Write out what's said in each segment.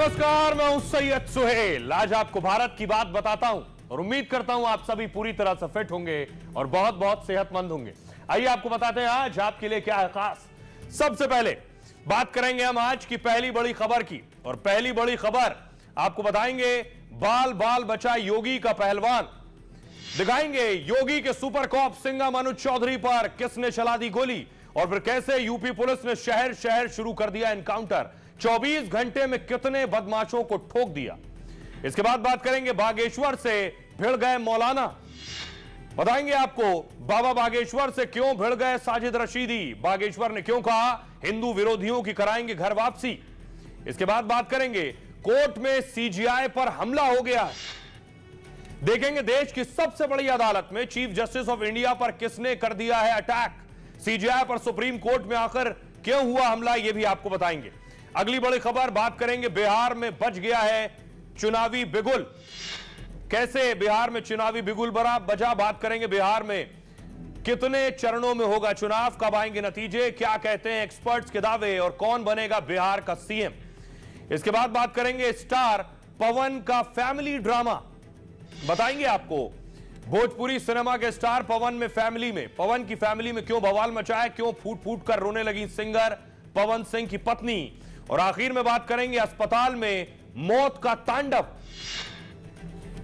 नमस्कार, मैं हूं सैयद सुहेल। आज आपको भारत की बात बताता हूं और उम्मीद करता हूं आप सभी पूरी तरह से फिट होंगे और बहुत बहुत सेहतमंद होंगे। आइए आपको बताते हैं आज आपके लिए क्या है खास। सबसे पहले बात करेंगे हम आज की पहली बड़ी खबर की, और पहली बड़ी खबर आपको बताएंगे बाल बाल बचा योगी का पहलवान। दिखाएंगे योगी के सुपर कॉप सिंघम अनुज चौधरी पर किसने चला दी गोली, और फिर कैसे यूपी पुलिस ने शहर शहर शुरू कर दिया एनकाउंटर। 24 घंटे में कितने बदमाशों को ठोक दिया। इसके बाद बात करेंगे बागेश्वर से भिड़ गए मौलाना। बताएंगे आपको बाबा बागेश्वर से क्यों भिड़ गए साजिद रशीदी, बागेश्वर ने क्यों कहा हिंदू विरोधियों की कराएंगे घर वापसी। इसके बाद बात करेंगे कोर्ट में सीजीआई पर हमला हो गया है। देखेंगे देश की सबसे बड़ी अदालत में चीफ जस्टिस ऑफ इंडिया पर किसने कर दिया है अटैक। सीजीआई पर सुप्रीम कोर्ट में आखिर क्यों हुआ हमला, यह भी आपको बताएंगे। अगली बड़ी खबर बात करेंगे बिहार में बज गया है चुनावी बिगुल। कैसे बिहार में चुनावी बिगुल बजा, बात करेंगे बिहार में कितने चरणों में होगा चुनाव, कब आएंगे नतीजे, क्या कहते हैं एक्सपर्ट्स के दावे, और कौन बनेगा बिहार का सीएम। इसके बाद बात करेंगे स्टार पवन का फैमिली ड्रामा। बताएंगे आपको भोजपुरी सिनेमा के स्टार पवन पवन की फैमिली में क्यों बवाल मचा है, क्यों फूट फूट कर रोने लगी सिंगर पवन सिंह की पत्नी। और आखिर में बात करेंगे अस्पताल में मौत का तांडव।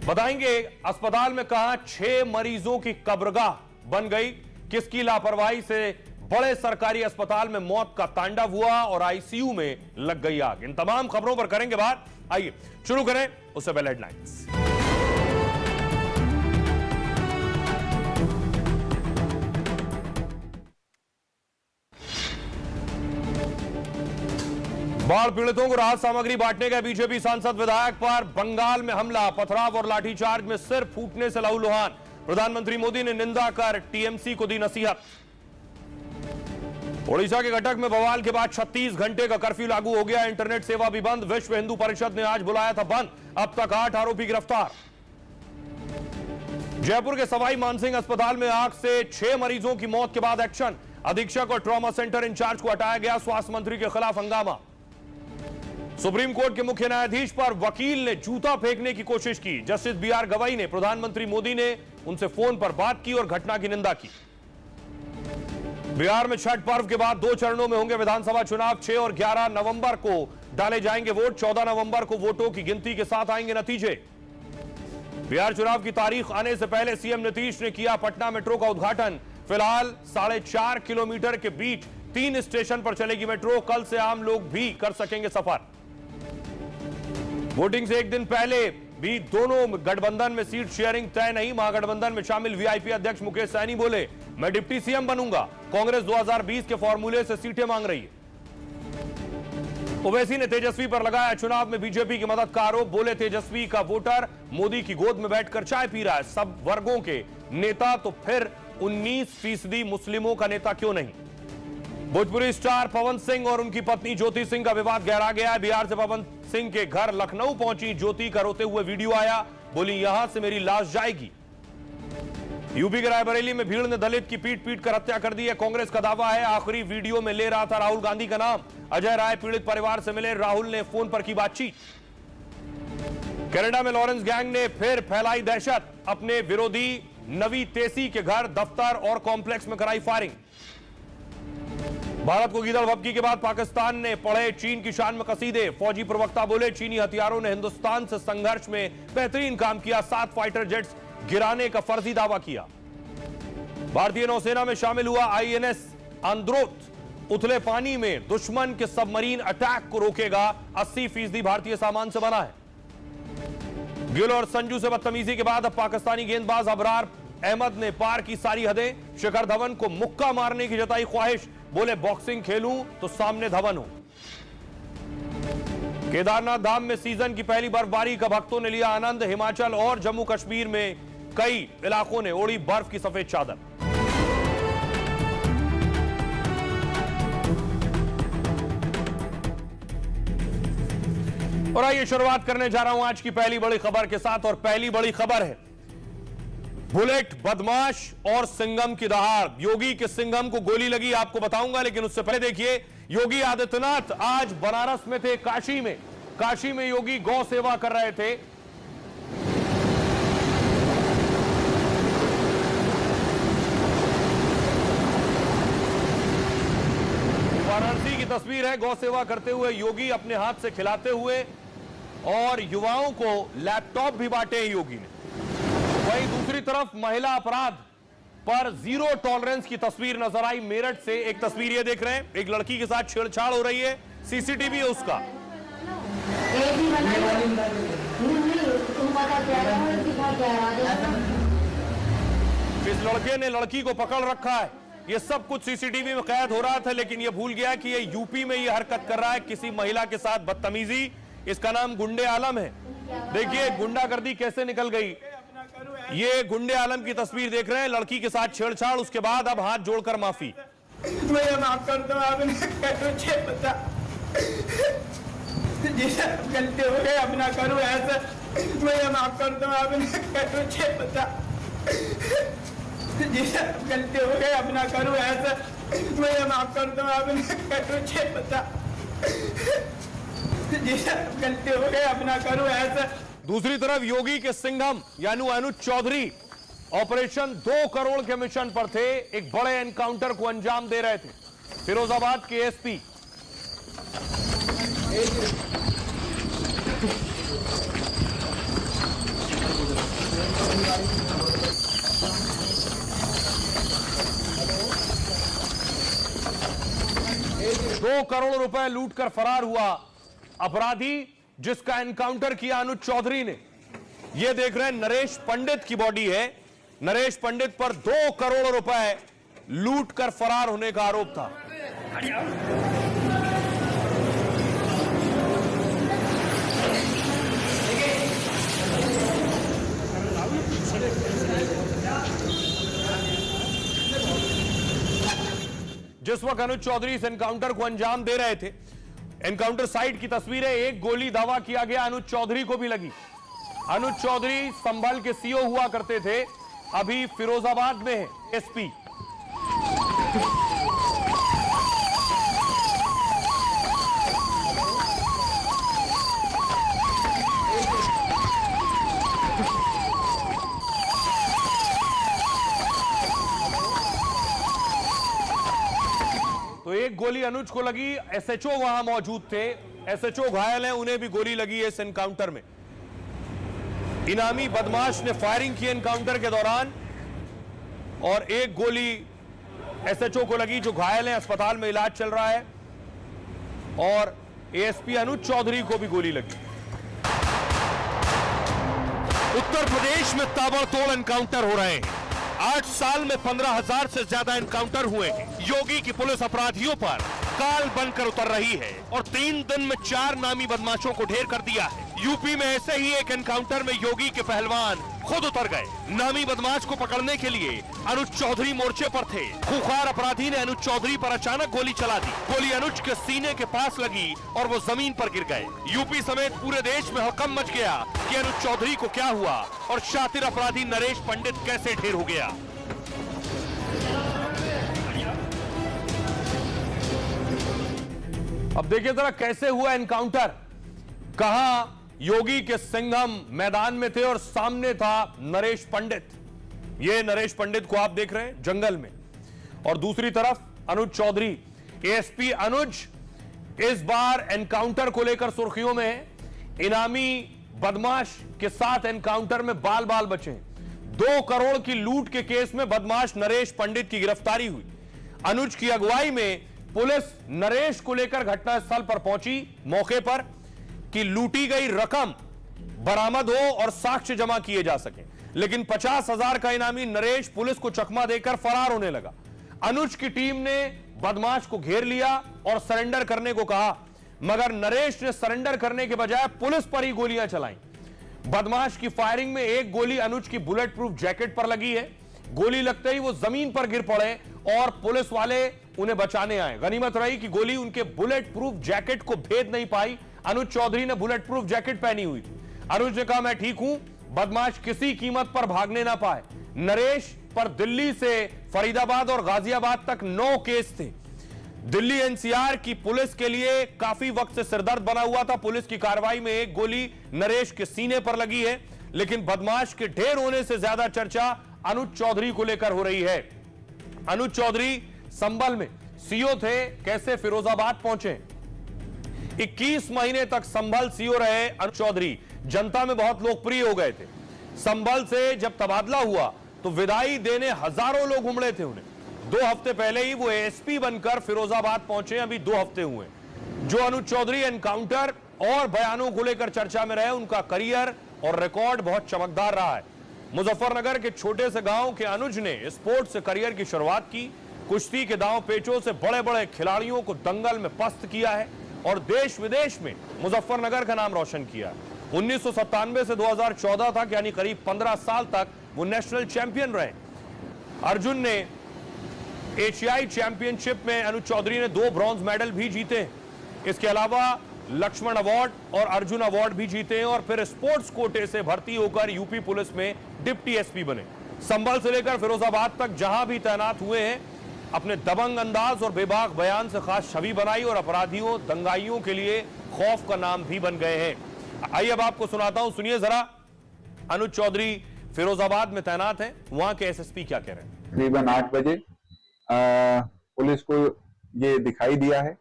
बताएंगे अस्पताल में कहां 6 मरीजों की कब्रगाह बन गई, किसकी लापरवाही से बड़े सरकारी अस्पताल में मौत का तांडव हुआ और आईसीयू में लग गई आग। इन तमाम खबरों पर करेंगे बात। आइए शुरू करें, उससे पहले हेडलाइंस। बाढ़ पीड़ितों को राहत सामग्री बांटने गए बीजेपी सांसद विधायक पर बंगाल में हमला, पथराव और लाठीचार्ज में सिर फूटने से लहूलुहान। प्रधानमंत्री मोदी ने निंदा कर टीएमसी को दी नसीहत। ओडिशा के कटक में बवाल के बाद 36 घंटे का कर्फ्यू लागू हो गया, इंटरनेट सेवा भी बंद। विश्व हिंदू परिषद ने आज बुलाया था बंद, अब तक 8 आरोपी गिरफ्तार। जयपुर के सवाई मानसिंह अस्पताल में आग से 6 मरीजों की मौत के बाद एक्शन, अधीक्षक और ट्रॉमा सेंटर इंचार्ज को हटाया गया, स्वास्थ्य मंत्री के खिलाफ हंगामा। सुप्रीम कोर्ट के मुख्य न्यायाधीश पर वकील ने जूता फेंकने की कोशिश की, जस्टिस बीआर गवाई ने प्रधानमंत्री मोदी ने उनसे फोन पर बात की और घटना की निंदा की। बिहार में छठ पर्व के बाद 2 चरणों में होंगे विधानसभा चुनाव। 6 और 11 नवंबर को डाले जाएंगे वोट, 14 नवंबर को वोटों की गिनती के साथ आएंगे नतीजे। बिहार चुनाव की तारीख आने से पहले सीएम नीतीश ने किया पटना मेट्रो का उद्घाटन। फिलहाल 4.5 किलोमीटर के बीच 3 स्टेशन पर चलेगी मेट्रो, कल से आम लोग भी कर सकेंगे सफर। वोटिंग से एक दिन पहले भी दोनों गठबंधन में सीट शेयरिंग तय नहीं। महागठबंधन में शामिल वीआईपी अध्यक्ष मुकेश सहनी बोले, मैं डिप्टी सीएम बनूंगा। कांग्रेस 2020 के फॉर्मूले से सीटें मांग रही है। ओवैसी ने तेजस्वी पर लगाया चुनाव में बीजेपी की मदद का आरोप, बोले तेजस्वी का वोटर मोदी की गोद में बैठकर चाय पी रहा है, सब वर्गों के नेता तो फिर 19% मुस्लिमों का नेता क्यों नहीं। भोजपुरी स्टार पवन सिंह और उनकी पत्नी ज्योति सिंह का विवाद गहरा गया है। बिहार से पवन सिंह के घर लखनऊ पहुंची ज्योति का रोते हुए वीडियो आया, बोली यहां से मेरी लाश जाएगी। यूपी के रायबरेली में भीड़ ने दलित की पीट पीट कर हत्या कर दी है, कांग्रेस का दावा है आखिरी वीडियो में ले रहा था राहुल गांधी का नाम। अजय राय पीड़ित परिवार से मिले, राहुल ने फोन पर की बातचीत। कनाडा में लॉरेंस गैंग ने फिर फैलाई दहशत, अपने विरोधी नवी तेसी के घर, दफ्तर और कॉम्प्लेक्स में कराई फायरिंग। भारत को गीदड़ भभकी के बाद पाकिस्तान ने पढ़े चीन की शान में कसीदे, फौजी प्रवक्ता बोले चीनी हथियारों ने हिंदुस्तान से संघर्ष में बेहतरीन काम किया, 7 फाइटर जेट्स गिराने का फर्जी दावा किया। भारतीय नौसेना में शामिल हुआ आईएनएस आंद्रोथ, उथले पानी में दुश्मन के सबमरीन अटैक को रोकेगा, 80% भारतीय सामान से बना है। गिल और संजू से बदतमीजी के बाद अब पाकिस्तानी गेंदबाज अबरार अहमद ने पार की सारी हदें, शिखर धवन को मुक्का मारने की जताई ख्वाहिश, बोले बॉक्सिंग खेलूं तो सामने धवन हो। केदारनाथ धाम में सीजन की पहली बर्फबारी का भक्तों ने लिया आनंद, हिमाचल और जम्मू कश्मीर में कई इलाकों ने ओढ़ी बर्फ की सफेद चादर। और आइए शुरुआत करने जा रहा हूं आज की पहली बड़ी खबर के साथ, और पहली बड़ी खबर है बुलेट बदमाश और सिंघम की दहाड़। योगी के सिंघम को गोली लगी, आपको बताऊंगा, लेकिन उससे पहले देखिए योगी आदित्यनाथ आज बनारस में थे, काशी में। काशी में योगी गौ सेवा कर रहे थे। वाराणसी की तस्वीर है, गौ सेवा करते हुए योगी अपने हाथ से खिलाते हुए, और युवाओं को लैपटॉप भी बांटे योगी ने। वहीं दूसरी तरफ महिला अपराध पर जीरो टॉलरेंस की तस्वीर नजर आई। मेरठ से एक तस्वीर ये देख रहे हैं, एक लड़की के साथ छेड़छाड़ हो रही है, सीसीटीवी है उसका। इस लड़के ने लड़की को पकड़ रखा है। ये सब कुछ सीसीटीवी में कैद हो रहा था, लेकिन ये भूल गया कि ये यूपी में ये हरकत कर रहा है, किसी महिला के साथ बदतमीजी। इसका नाम गुंडे आलम है। देखिए गुंडागर्दी कैसे निकल गई। ये गुंडे आलम की तस्वीर देख रहे हैं, लड़की के साथ छेड़छाड़, उसके बाद अब हाथ जोड़कर माफी। मैं माफ कर दो, आपने पता जी सर, गलती हो गई, अब ना करूँ ऐसा। मैं माफ कर दो, आपने पता जी सर, गलती हो गई, अब ना करूँ ऐसा। मैं माफ कर दो, आपने पता जी सर, गलती हो गई, अब ना करूँ ऐसा। दूसरी तरफ योगी के सिंघम यानी अनुज चौधरी ऑपरेशन 2 करोड़ के मिशन पर थे। एक बड़े एनकाउंटर को अंजाम दे रहे थे। फिरोजाबाद के एसपी $2 करोड़ रुपए लूटकर फरार हुआ अपराधी, जिसका एनकाउंटर किया अनुज चौधरी ने। यह देख रहे हैं नरेश पंडित की बॉडी है। नरेश पंडित पर 2 करोड़ रुपए लूटकर फरार होने का आरोप था। जिस वक्त अनुज चौधरी इस एनकाउंटर को अंजाम दे रहे थे, एनकाउंटर साइट की तस्वीर है। एक गोली दावा किया गया अनुज चौधरी को भी लगी। अनुज चौधरी संभल के सीओ हुआ करते थे, अभी फिरोजाबाद में है एसपी। तो एक गोली अनुज को लगी, एसएचओ वहां मौजूद थे, एसएचओ घायल हैं, उन्हें भी गोली लगी है इस एनकाउंटर में। इनामी बदमाश ने फायरिंग की एनकाउंटर के दौरान, और एक गोली एसएचओ को लगी जो घायल है, अस्पताल में इलाज चल रहा है, और एएसपी अनुज चौधरी को भी गोली लगी। उत्तर प्रदेश में ताबड़तोड़ एनकाउंटर हो रहे हैं। 8 साल में 15,000 से ज्यादा एनकाउंटर हुए हैं। योगी की पुलिस अपराधियों पर काल बनकर उतर रही है और 3 दिन में 4 नामी बदमाशों को ढेर कर दिया है। यूपी में ऐसे ही एक एनकाउंटर में योगी के पहलवान खुद उतर गए। नामी बदमाश को पकड़ने के लिए अनुज चौधरी मोर्चे पर थे। खूंखार अपराधी ने अनुज चौधरी पर अचानक गोली चला दी। गोली अनुज के सीने के पास लगी और वो जमीन पर गिर गए। यूपी समेत पूरे देश में हड़कंप मच गया कि अनुज चौधरी को क्या हुआ और शातिर अपराधी नरेश पंडित कैसे ढेर हो गया। अब देखिए जरा कैसे हुआ एनकाउंटर। कहां योगी के सिंघम मैदान में थे और सामने था नरेश पंडित। ये नरेश पंडित को आप देख रहे हैं जंगल में, और दूसरी तरफ अनुज चौधरी। एएसपी अनुज इस बार एनकाउंटर को लेकर सुर्खियों में है। इनामी बदमाश के साथ एनकाउंटर में बाल बाल बचे। 2 करोड़ की लूट के केस में बदमाश नरेश पंडित की गिरफ्तारी हुई। अनुज की अगुवाई में पुलिस नरेश को लेकर घटनास्थल पर पहुंची, मौके पर कि लूटी गई रकम बरामद हो और साक्ष्य जमा किए जा सके। लेकिन 50,000 का इनामी नरेश पुलिस को चकमा देकर फरार होने लगा। अनुज की टीम ने बदमाश को घेर लिया और सरेंडर करने को कहा, मगर नरेश ने सरेंडर करने के बजाय पुलिस पर ही गोलियां चलाई। बदमाश की फायरिंग में एक गोली अनुज की बुलेट प्रूफ जैकेट पर लगी है। गोली लगते ही वो जमीन पर गिर पड़े और पुलिस वाले उन्हें बचाने आए। गनीमत रही कि गोली उनके बुलेट प्रूफ जैकेट को भेद नहीं पाई। अनुज चौधरी ने बुलेट प्रूफ जैकेट पहनी हुई थी। अनुज ने कहा, मैं ठीक हूं, बदमाश किसी कीमत पर भागने ना पाए। नरेश पर दिल्ली से फरीदाबाद और गाजियाबाद तक 9 केस थे। दिल्ली एनसीआर की पुलिस के लिए काफी वक्त से सिरदर्द बना हुआ था। पुलिस की कार्रवाई में एक गोली नरेश के सीने पर लगी है, लेकिन बदमाश के ढेर होने से ज्यादा चर्चा अनुज चौधरी को लेकर हो रही है। अनुज चौधरी संभल में सीओ थे, कैसे फिरोजाबाद पहुंचे? 21 महीने तक संभल सीओ रहे अनुज चौधरी, जनता में बहुत लोकप्रिय हो गए थे। संभल से जब तबादला हुआ तो विदाई देने हजारों लोग उमड़े थे उन्हें। 2 हफ्ते पहले ही वो एएसपी बनकर फिरोजाबाद पहुंचे, अभी 2 हफ्ते हुए। जो अनुज चौधरी एनकाउंटर और बयानों को लेकर चर्चा में रहे, उनका करियर और रिकॉर्ड बहुत चमकदार रहा है। मुजफ्फरनगर के छोटे से गांव के अनुज ने स्पोर्ट्स से करियर की शुरुआत की, कुश्ती के दांव पेचों से बड़े बड़े खिलाड़ियों को दंगल में पस्त किया है और देश विदेश में मुजफ्फरनगर का नाम रोशन किया। 1997 से 2014 तक, यानी करीब 15 साल तक वो नेशनल चैंपियन रहे। अर्जुन ने एशियाई चैंपियनशिप में अनुज चौधरी ने 2 ब्रॉन्ज मेडल भी जीते। इसके अलावा लक्ष्मण अवार्ड और अर्जुन अवार्ड भी जीते और फिर स्पोर्ट्स कोटे से भर्ती होकर यूपी पुलिस में डिप्टी एसपी बने। संभल से लेकर फिरोजाबाद तक जहां भी तैनात हुए हैं, अपने दबंग अंदाज और बेबाक बयान से खास छवि बनाई और अपराधियों दंगाइयों के लिए खौफ का नाम भी बन गए हैं। आइए अब आपको सुनाता हूं, सुनिए जरा। अनुज चौधरी फिरोजाबाद में तैनात हैं, वहां के एसएसपी क्या कह रहे हैं। करीबन 8 बजे पुलिस को ये दिखाई दिया है।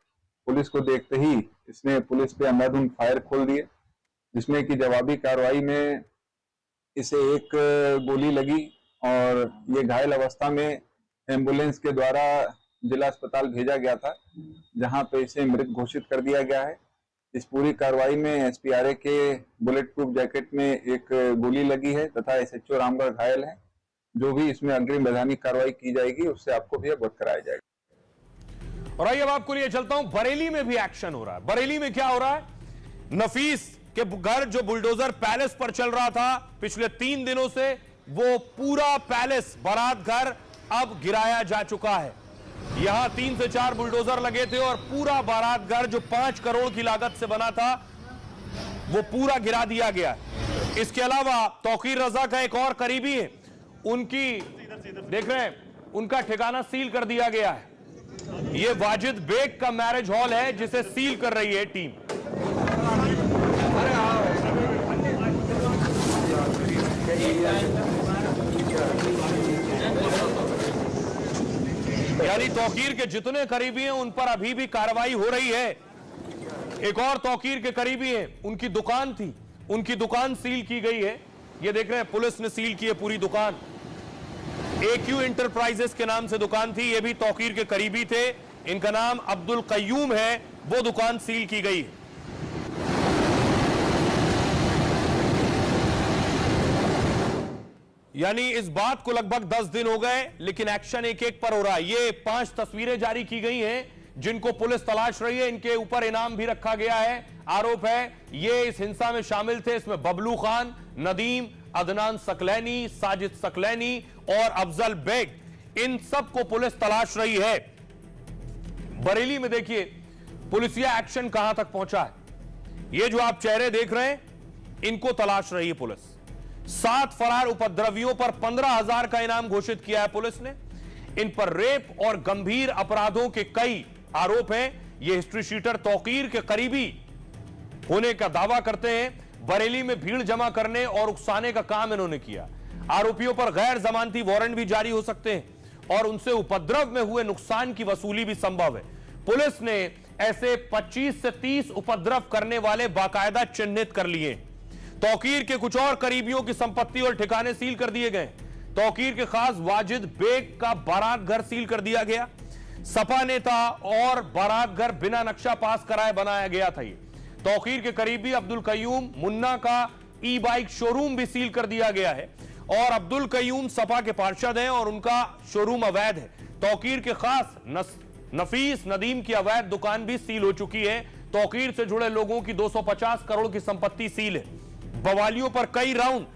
पुलिस को देखते ही इसने पुलिस पे अंधाधुंध फायर खोल दिए, जिसमें कि जवाबी कार्रवाई में इसे एक गोली लगी और ये घायल अवस्था में एम्बुलेंस के द्वारा जिला अस्पताल भेजा गया था, जहां पे इसे मृत घोषित कर दिया गया है। इस पूरी कार्रवाई में एसपीआरए के बुलेट प्रूफ जैकेट में एक गोली लगी है तथा एसएचओ रामगढ़ घायल है। जो भी इसमें अग्रिम वैधानिक कार्रवाई की जाएगी उससे आपको भी अवगत कराया जाएगा। और आइए अब आपको लिए चलता हूं, बरेली में भी एक्शन हो रहा है। बरेली में क्या हो रहा है? नफीस के घर जो बुलडोजर पैलेस पर चल रहा था पिछले 3 दिनों से, वो पूरा पैलेस बारात घर अब गिराया जा चुका है। यहां 3 से 4 बुलडोजर लगे थे और पूरा बारात घर जो 5 करोड़ की लागत से बना था वो पूरा गिरा दिया गया। इसके अलावा तौकीर रजा का एक और करीबी है, उनकी देख रहे हैं, उनका ठिकाना सील कर दिया गया है। ये वाजिद बेग का मैरिज हॉल है जिसे सील कर रही है टीम। यानी तौकीर के जितने करीबी हैं उन पर अभी भी कार्रवाई हो रही है। एक और तौकीर के करीबी हैं, उनकी दुकान थी, उनकी दुकान सील की गई है। ये देख रहे हैं, पुलिस ने सील की है पूरी दुकान। AQ इंटरप्राइजेस के नाम से दुकान थी, ये भी तौकीर के करीबी थे, इनका नाम अब्दुल कय्यूम है, वो दुकान सील की गई। यानी इस बात को लगभग 10 दिन हो गए, लेकिन एक्शन एक एक पर हो रहा है। ये 5 तस्वीरें जारी की गई हैं जिनको पुलिस तलाश रही है, इनके ऊपर इनाम भी रखा गया है। आरोप है ये इस हिंसा में शामिल थे। इसमें बबलू खान, नदीम, अदनान सकलैनी, साजिद सकलैनी और अफजल बेग, इन सब को पुलिस तलाश रही है। बरेली में देखिए पुलिसिया एक्शन कहां तक पहुंचा है। ये जो आप चेहरे देख रहे हैं, इनको तलाश रही है पुलिस। 7 फरार उपद्रवियों पर 15,000 का इनाम घोषित किया है पुलिस ने। इन पर रेप और गंभीर अपराधों के कई आरोप हैं। ये हिस्ट्री शीटर तौकीर के करीबी होने का दावा करते हैं। बरेली में भीड़ जमा करने और उकसाने का काम इन्होंने किया। आरोपियों पर गैर जमानती वारंट भी जारी हो सकते हैं और उनसे उपद्रव में हुए नुकसान की वसूली भी संभव है। पुलिस ने ऐसे 25 से 30 उपद्रव करने वाले बाकायदा चिन्हित कर लिए। तौकीर के कुछ और करीबियों की संपत्ति और ठिकाने सील कर दिए गए। तौकीर के खास वाजिद बेग का बारात घर सील कर दिया गया। सपा नेता और बारात घर बिना नक्शा पास कराए बनाया गया था। ये तौकीर के करीबी अब्दुल कय्यूम मुन्ना का ई बाइक शोरूम भी सील कर दिया गया है और अब्दुल कय्यूम सपा के पार्षद हैं और उनका शोरूम अवैध है। तौकीर के खास नफीस नदीम की अवैध दुकान भी सील हो चुकी है। तौकीर से जुड़े लोगों की 250 करोड़ की संपत्ति सील है। बवालियों पर कई राउंड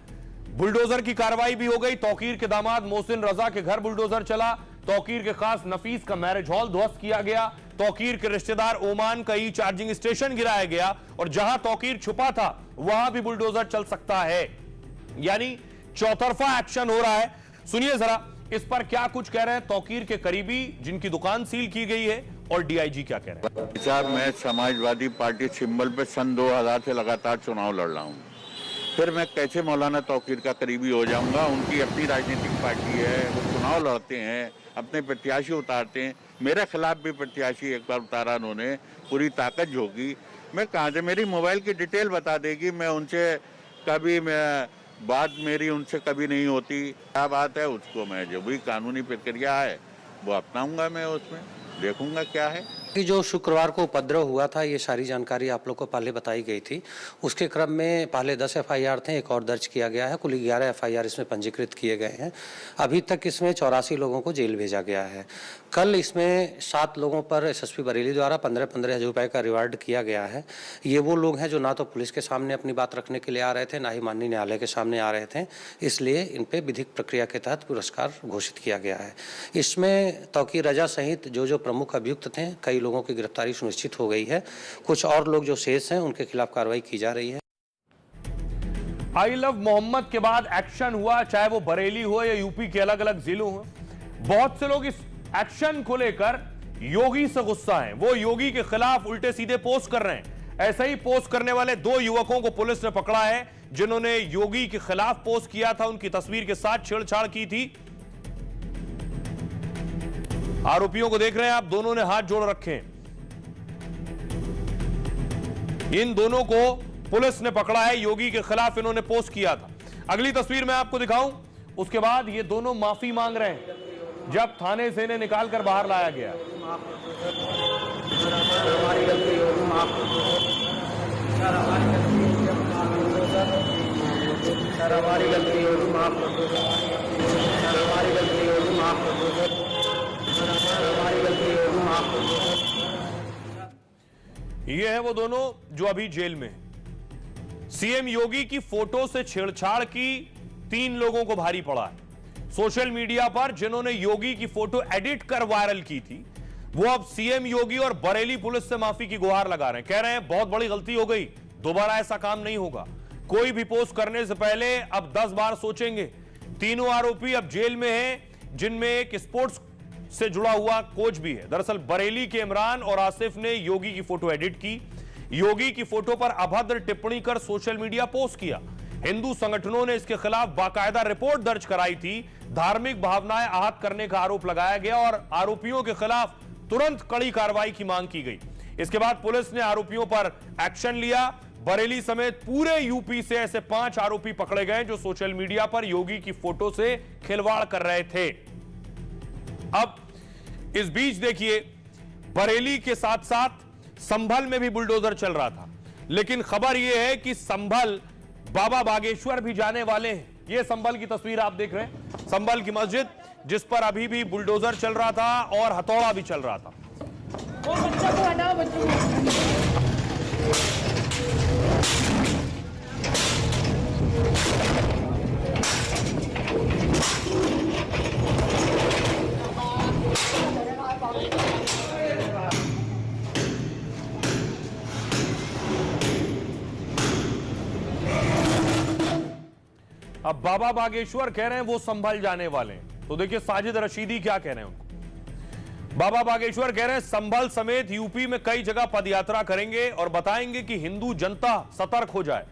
बुलडोजर की कार्रवाई भी हो गई। तौकीर के दामाद मोहसिन रजा के घर बुलडोजर चला। तौकीर के खास नफीस का मैरिज हॉल ध्वस्त किया गया। तौकीर के रिश्तेदार ओमान का ई चार्जिंग स्टेशन गिराया गया और जहां तौकीर छुपा था वहां भी बुलडोजर चल सकता है। यानी चौतरफा एक्शन हो रहा है। सुनिए जरा इस पर क्या कुछ कह रहे हैं तौकीर के करीबी जिनकी दुकान सील की गई है और डीआईजी क्या कह रहे हैं। साहब, मैं समाजवादी पार्टी सिंबल पे सन 2000 से लगातार चुनाव लड़ रहा हूँ। फिर मैं कैसे मौलाना तौकीर का करीबी हो जाऊंगा। उनकी अपनी राजनीतिक पार्टी है, वो चुनाव लड़ते हैं, अपने प्रत्याशी उतारते हैं। मेरे खिलाफ भी प्रत्याशी एक बार उतारा उन्होंने, पूरी ताकत झोंकी। मैं कहाँ से, मेरी मोबाइल की डिटेल बता देगी, मैं उनसे कभी बात मेरी उनसे कभी नहीं होती। क्या बात है, उसको मैं जो भी कानूनी प्रक्रिया है वो अपनाऊंगा, मैं उसमें देखूंगा क्या है। कि जो शुक्रवार को उपद्रव हुआ था, ये सारी जानकारी आप लोग को पहले बताई गई थी। उसके क्रम में पहले 10 एफआईआर थे, एक और दर्ज किया गया है। कुल 11 एफआईआर इसमें पंजीकृत किए गए हैं। अभी तक इसमें 84 लोगों को जेल भेजा गया है। कल इसमें 7 लोगों पर एसएसपी बरेली द्वारा 15-15 हज़ार रुपये का रिवार्ड किया गया है। ये वो लोग हैं जो ना तो पुलिस के सामने अपनी बात रखने के लिए आ रहे थे, ना ही माननीय न्यायालय के सामने आ रहे थे। इसलिए इन पर विधिक प्रक्रिया के तहत पुरस्कार घोषित किया गया है। इसमें तौकीर रजा सहित जो प्रमुख अभियुक्त थे, कई लोगों की गिरफ्तारी सुनिश्चित हो गई है। कुछ और लोग जो शेष हैं उनके खिलाफ कार्रवाई की जा रही है। आई लव मोहम्मद के बाद एक्शन हुआ, चाहे वो बरेली हो या यूपी के अलग अलग जिलों हो। बहुत से लोग इस एक्शन को लेकर योगी से गुस्सा हैं। वो योगी के खिलाफ उल्टे सीधे पोस्ट कर रहे हैं। ऐसे ही पोस्ट करने वाले 2 युवकों को पुलिस ने पकड़ा है, जिन्होंने योगी के खिलाफ पोस्ट किया था। उनकी तस्वीर के साथ छेड़छाड़ की थी। आरोपियों को देख रहे हैं आप, दोनों ने हाथ जोड़ रखे हैं। इन दोनों को पुलिस ने पकड़ा है, योगी के खिलाफ इन्होंने पोस्ट किया था। अगली तस्वीर मैं आपको दिखाऊं, उसके बाद ये दोनों माफी मांग रहे हैं जब थाने से इन्हें निकालकर बाहर लाया गया। ये है वो दोनों जो अभी जेल में हैं। सीएम योगी की फोटो से छेड़छाड़ की 3 लोगों को भारी पड़ा है। सोशल मीडिया पर जिन्होंने योगी की फोटो एडिट कर वायरल की थी, वो अब सीएम योगी और बरेली पुलिस से माफी की गुहार लगा रहे हैं। कह रहे हैं बहुत बड़ी गलती हो गई, दोबारा ऐसा काम नहीं होगा। कोई भी पोस्ट करने से पहले अब 10 बार सोचेंगे। तीनों आरोपी अब जेल में हैं, जिनमें एक स्पोर्ट्स से जुड़ा हुआ कोच भी है। दरअसल बरेली के इमरान और आसिफ ने योगी की फोटो एडिट की, योगी की फोटो पर अभद्र टिप्पणी कर सोशल मीडिया पोस्ट किया। हिंदू संगठनों ने इसके खिलाफ बाकायदा रिपोर्ट दर्ज कराई थी। धार्मिक भावनाएं आहत करने का आरोप लगाया गया और आरोपियों के खिलाफ तुरंत कड़ी कार्रवाई की मांग की गई। इसके बाद पुलिस ने आरोपियों पर एक्शन लिया। बरेली समेत पूरे यूपी से ऐसे 5 आरोपी पकड़े गए जो सोशल मीडिया पर योगी की फोटो से खिलवाड़ कर रहे थे। अब इस बीच देखिए, बरेली के साथ साथ संभल में भी बुलडोजर चल रहा था, लेकिन खबर यह है कि संभल बाबा बागेश्वर भी जाने वाले हैं। यह संभल की तस्वीर आप देख रहे हैं, संभल की मस्जिद जिस पर अभी भी बुलडोजर चल रहा था और हथौड़ा भी चल रहा था। बच्चों को हटाओ, बच्चों को। अब बाबा बागेश्वर कह रहे हैं वो संभल जाने वाले हैं, तो देखिए साजिद रशीदी क्या कह रहे हैं उनको। बाबा बागेश्वर कह रहे हैं संभल समेत यूपी में कई जगह पदयात्रा करेंगे और बताएंगे कि हिंदू जनता सतर्क हो जाए।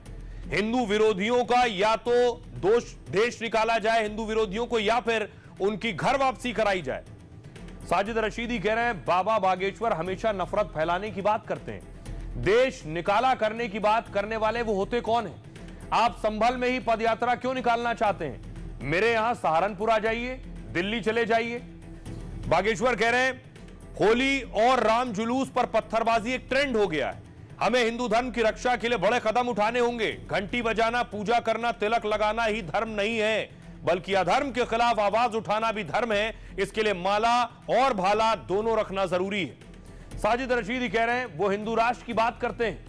हिंदू विरोधियों का या तो देश निकाला जाए हिंदू विरोधियों को, या फिर उनकी घर वापसी कराई जाए। साजिद रशीदी कह रहे हैं बाबा बागेश्वर हमेशा नफरत फैलाने की बात करते हैं, देश निकाला करने की बात करने वाले वो होते कौन है? आप संभल में ही पदयात्रा क्यों निकालना चाहते हैं? मेरे यहां सहारनपुर आ जाइए, दिल्ली चले जाइए। बागेश्वर कह रहे हैं होली और राम जुलूस पर पत्थरबाजी एक ट्रेंड हो गया है, हमें हिंदू धर्म की रक्षा के लिए बड़े कदम उठाने होंगे। घंटी बजाना, पूजा करना, तिलक लगाना ही धर्म नहीं है, बल्कि अधर्म के खिलाफ आवाज उठाना भी धर्म है। इसके लिए माला और भाला दोनों रखना जरूरी है। साजिद रशीदी कह रहे हैं वो हिंदू राष्ट्र की बात करते हैं,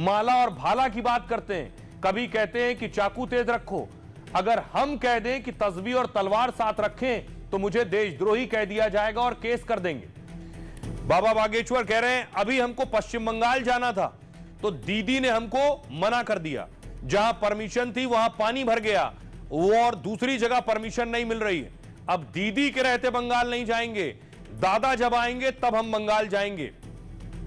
माला और भाला की बात करते हैं, कभी कहते हैं कि चाकू तेज रखो। अगर हम कह दें कि तस्बीह और तलवार साथ रखें तो मुझे देशद्रोही कह दिया जाएगा और केस कर देंगे। बाबा बागेश्वर कह रहे हैं अभी हमको पश्चिम बंगाल जाना था तो दीदी ने हमको मना कर दिया, जहां परमिशन थी वहां पानी भर गया, वो और दूसरी जगह परमिशन नहीं मिल रही है। अब दीदी के रहते बंगाल नहीं जाएंगे, दादा जब आएंगे तब हम बंगाल जाएंगे।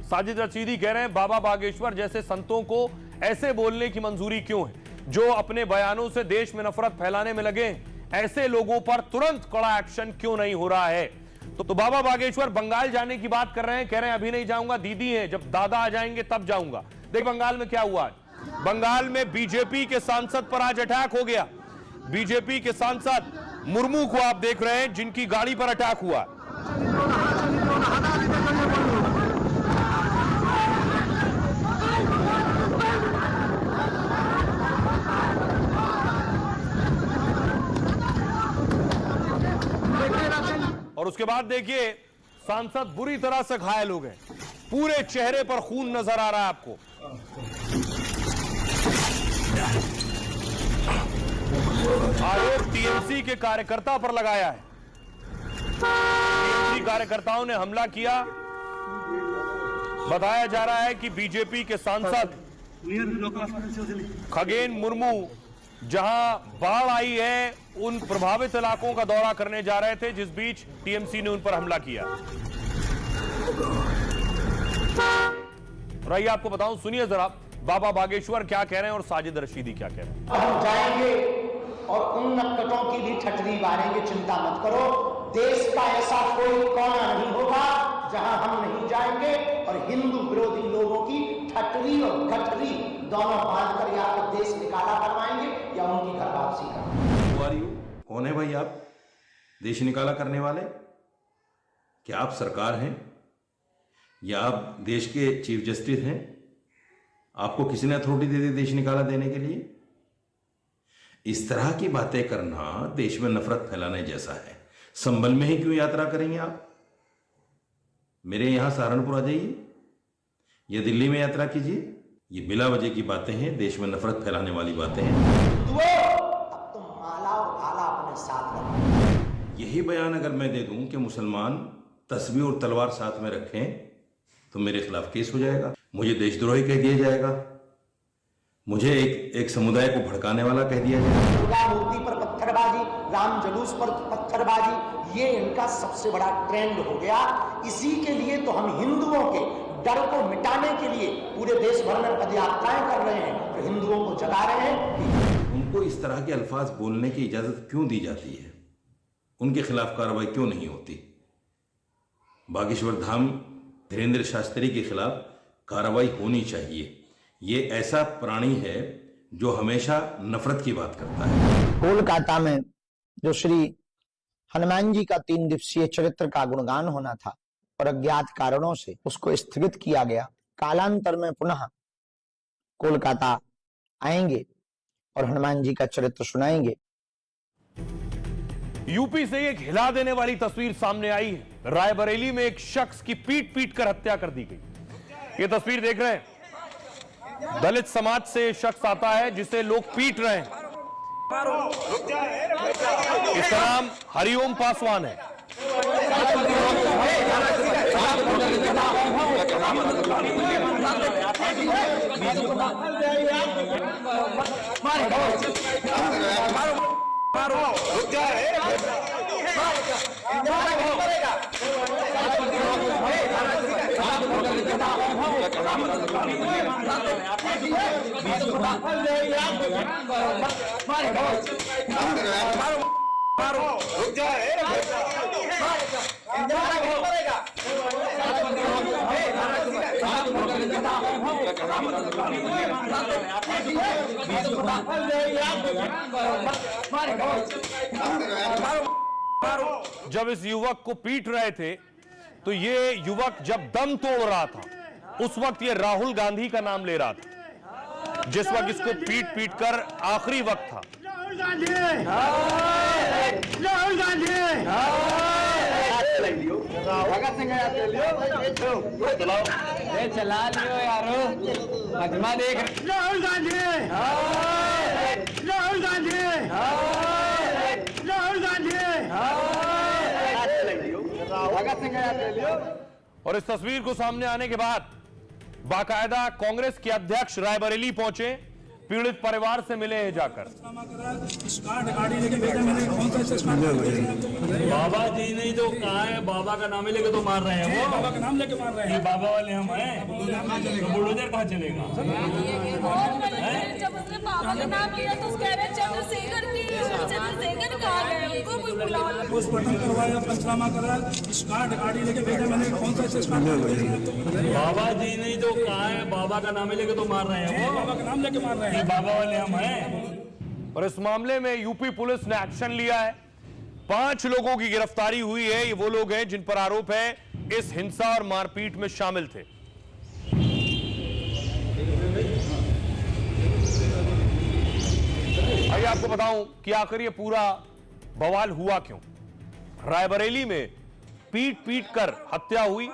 साजिद रशीदी कह रहे हैं बाबा बागेश्वर जैसे संतों को ऐसे बोलने की मंजूरी क्यों है, जो अपने बयानों से देश में नफरत फैलाने में लगे हैं, ऐसे लोगों पर तुरंत कड़ा एक्शन क्यों नहीं हो रहा है। तो बाबा बागेश्वर बंगाल जाने की बात कर रहे हैं, कह रहे हैं अभी नहीं जाऊंगा, दीदी है, जब दादा आ जाएंगे तब जाऊंगा। देख बंगाल में क्या हुआ, बंगाल में बीजेपी के सांसद पर आज अटैक हो गया। बीजेपी के सांसद मुर्मू को आप देख रहे हैं, जिनकी गाड़ी पर अटैक हुआ। और उसके बाद देखिए सांसद बुरी तरह से घायल हो गए, पूरे चेहरे पर खून नजर आ रहा है आपको। आरोप टीएमसी के कार्यकर्ता पर लगाया है। टीएमसी कार्यकर्ताओं ने हमला किया। बताया जा रहा है कि बीजेपी के सांसद खगेन मुर्मू जहां बाढ़ आई है उन प्रभावित इलाकों का दौरा करने जा रहे थे, जिस बीच टीएमसी ने उन पर हमला किया। रही आपको बताऊं, सुनिए जरा बाबा बागेश्वर क्या कह रहे हैं और साजिद रशीदी क्या कह रहे हैं। हम जाएंगे और उन नक्कटों की भी ठटरी मारेंगे, चिंता मत करो। देश का ऐसा कोई कोना नहीं होगा जहां हम नहीं जाएंगे और हिंदू विरोधी लोगों की ठटरी और गठरी दोनों बांध कर या तो देश निकाला करवाएंगे या उनकी घर वापसी करवाएंगे। कौन है भाई आप देश निकाला करने वाले? क्या आप सरकार हैं या आप देश के चीफ जस्टिस हैं? आपको किसी ने अथॉरिटी दे दी देश निकाला देने के लिए? इस तरह की बातें करना देश में नफरत फैलाने जैसा है। संभल में ही क्यों यात्रा करेंगे आप? मेरे यहां सहारनपुर आ जाइए या दिल्ली में यात्रा कीजिए। ये बिला वजह की बातें हैं, देश में नफरत फैलाने वाली बातें हैं। अब तुम माला और भाला अपने साथ रखो। यही बयान अगर मैं दे दूं कि मुसलमान तस्बीह और तलवार साथ में रखें तो मेरे खिलाफ केस हो जाएगा, मुझे देशद्रोही कह दिया जाएगा, मुझे एक समुदाय को भड़काने वाला कह दिया जाएगा। दुर्गा मूर्ति पर पत्थरबाजी, राम जुलूस पर पत्थरबाजी, ये इनका सबसे बड़ा ट्रेंड हो गया। इसी के लिए तो हम हिंदुओं के डर को मिटाने के लिए पूरे देश भर में पदयात्राएं कर रहे हैं, तो हिंदुओं को जगा रहे हैं। उनको इस तरह के अल्फाज बोलने की इजाजत क्यों दी जाती है? उनके खिलाफ कार्रवाई क्यों नहीं होती? बागेश्वर धाम धीरेन्द्र शास्त्री के खिलाफ कार्रवाई होनी चाहिए। ये ऐसा प्राणी है जो हमेशा नफरत की बात करता है। कोलकाता में जो श्री हनुमान जी का 3 दिवसीय चरित्र का गुणगान होना था और अज्ञात कारणों से उसको स्थगित किया गया। कालांतर में पुनः कोलकाता आएंगे और हनुमान जी का चरित्र सुनाएंगे। यूपी से एक हिला देने वाली तस्वीर सामने आई है। रायबरेली में एक शख्स की पीट कर हत्या कर दी गई। ये तस्वीर देख रहे हैं, दलित समाज से शख्स आता है जिसे लोग पीट रहे हैं। इसका नाम हरिओम पासवान है। जब इस युवक को पीट रहे थे तो ये युवक जब दम तोड़ रहा था, उस वक्त ये राहुल गांधी का नाम ले रहा था, जिस वक्त इसको पीट कर आखिरी वक्त था। चला लियो यारो, मजमा देख। राहुल गांधी, राहुल गांधी, राहुल गांधी। और इस तस्वीर को सामने आने के बाद बाकायदा कांग्रेस के अध्यक्ष रायबरेली पहुंचे, पीड़ित परिवार से मिले हैं जाकर। गाड़ी लेके भेजा मैंने, कौन सा बाबा जी नहीं तो कहा है, बाबा का नाम लेके तो मार रहे हैं वो, बाबा का नाम लेके मार रहे हैं। बाबा वाले हम हैं, तो बुलडोजर कहाँ चलेगा? जब उसने बाबा का नाम लिया तो उसके चंद्रशेखर कहा गया, उनको कोई बुलाओ। पोस्टमार्टम करवाया, पंचनामा करा, स्कार्ट गाड़ी लेके भेजा मैंने, कौन सा बाबा जी नहीं तो कहा है, बाबा का नाम लेके तो मार रहे हैं वो, बाबा का नाम लेके मार रहे हैं। बाबा वाले हम हैं। और इस मामले में यूपी पुलिस ने एक्शन लिया है। 5 लोगों की गिरफ्तारी हुई है। ये वो लोग हैं जिन पर आरोप है इस हिंसा और मारपीट में शामिल थे। आइए आपको बताऊं कि आखिर ये पूरा बवाल हुआ क्यों। रायबरेली में पीट पीट कर हत्या हुई,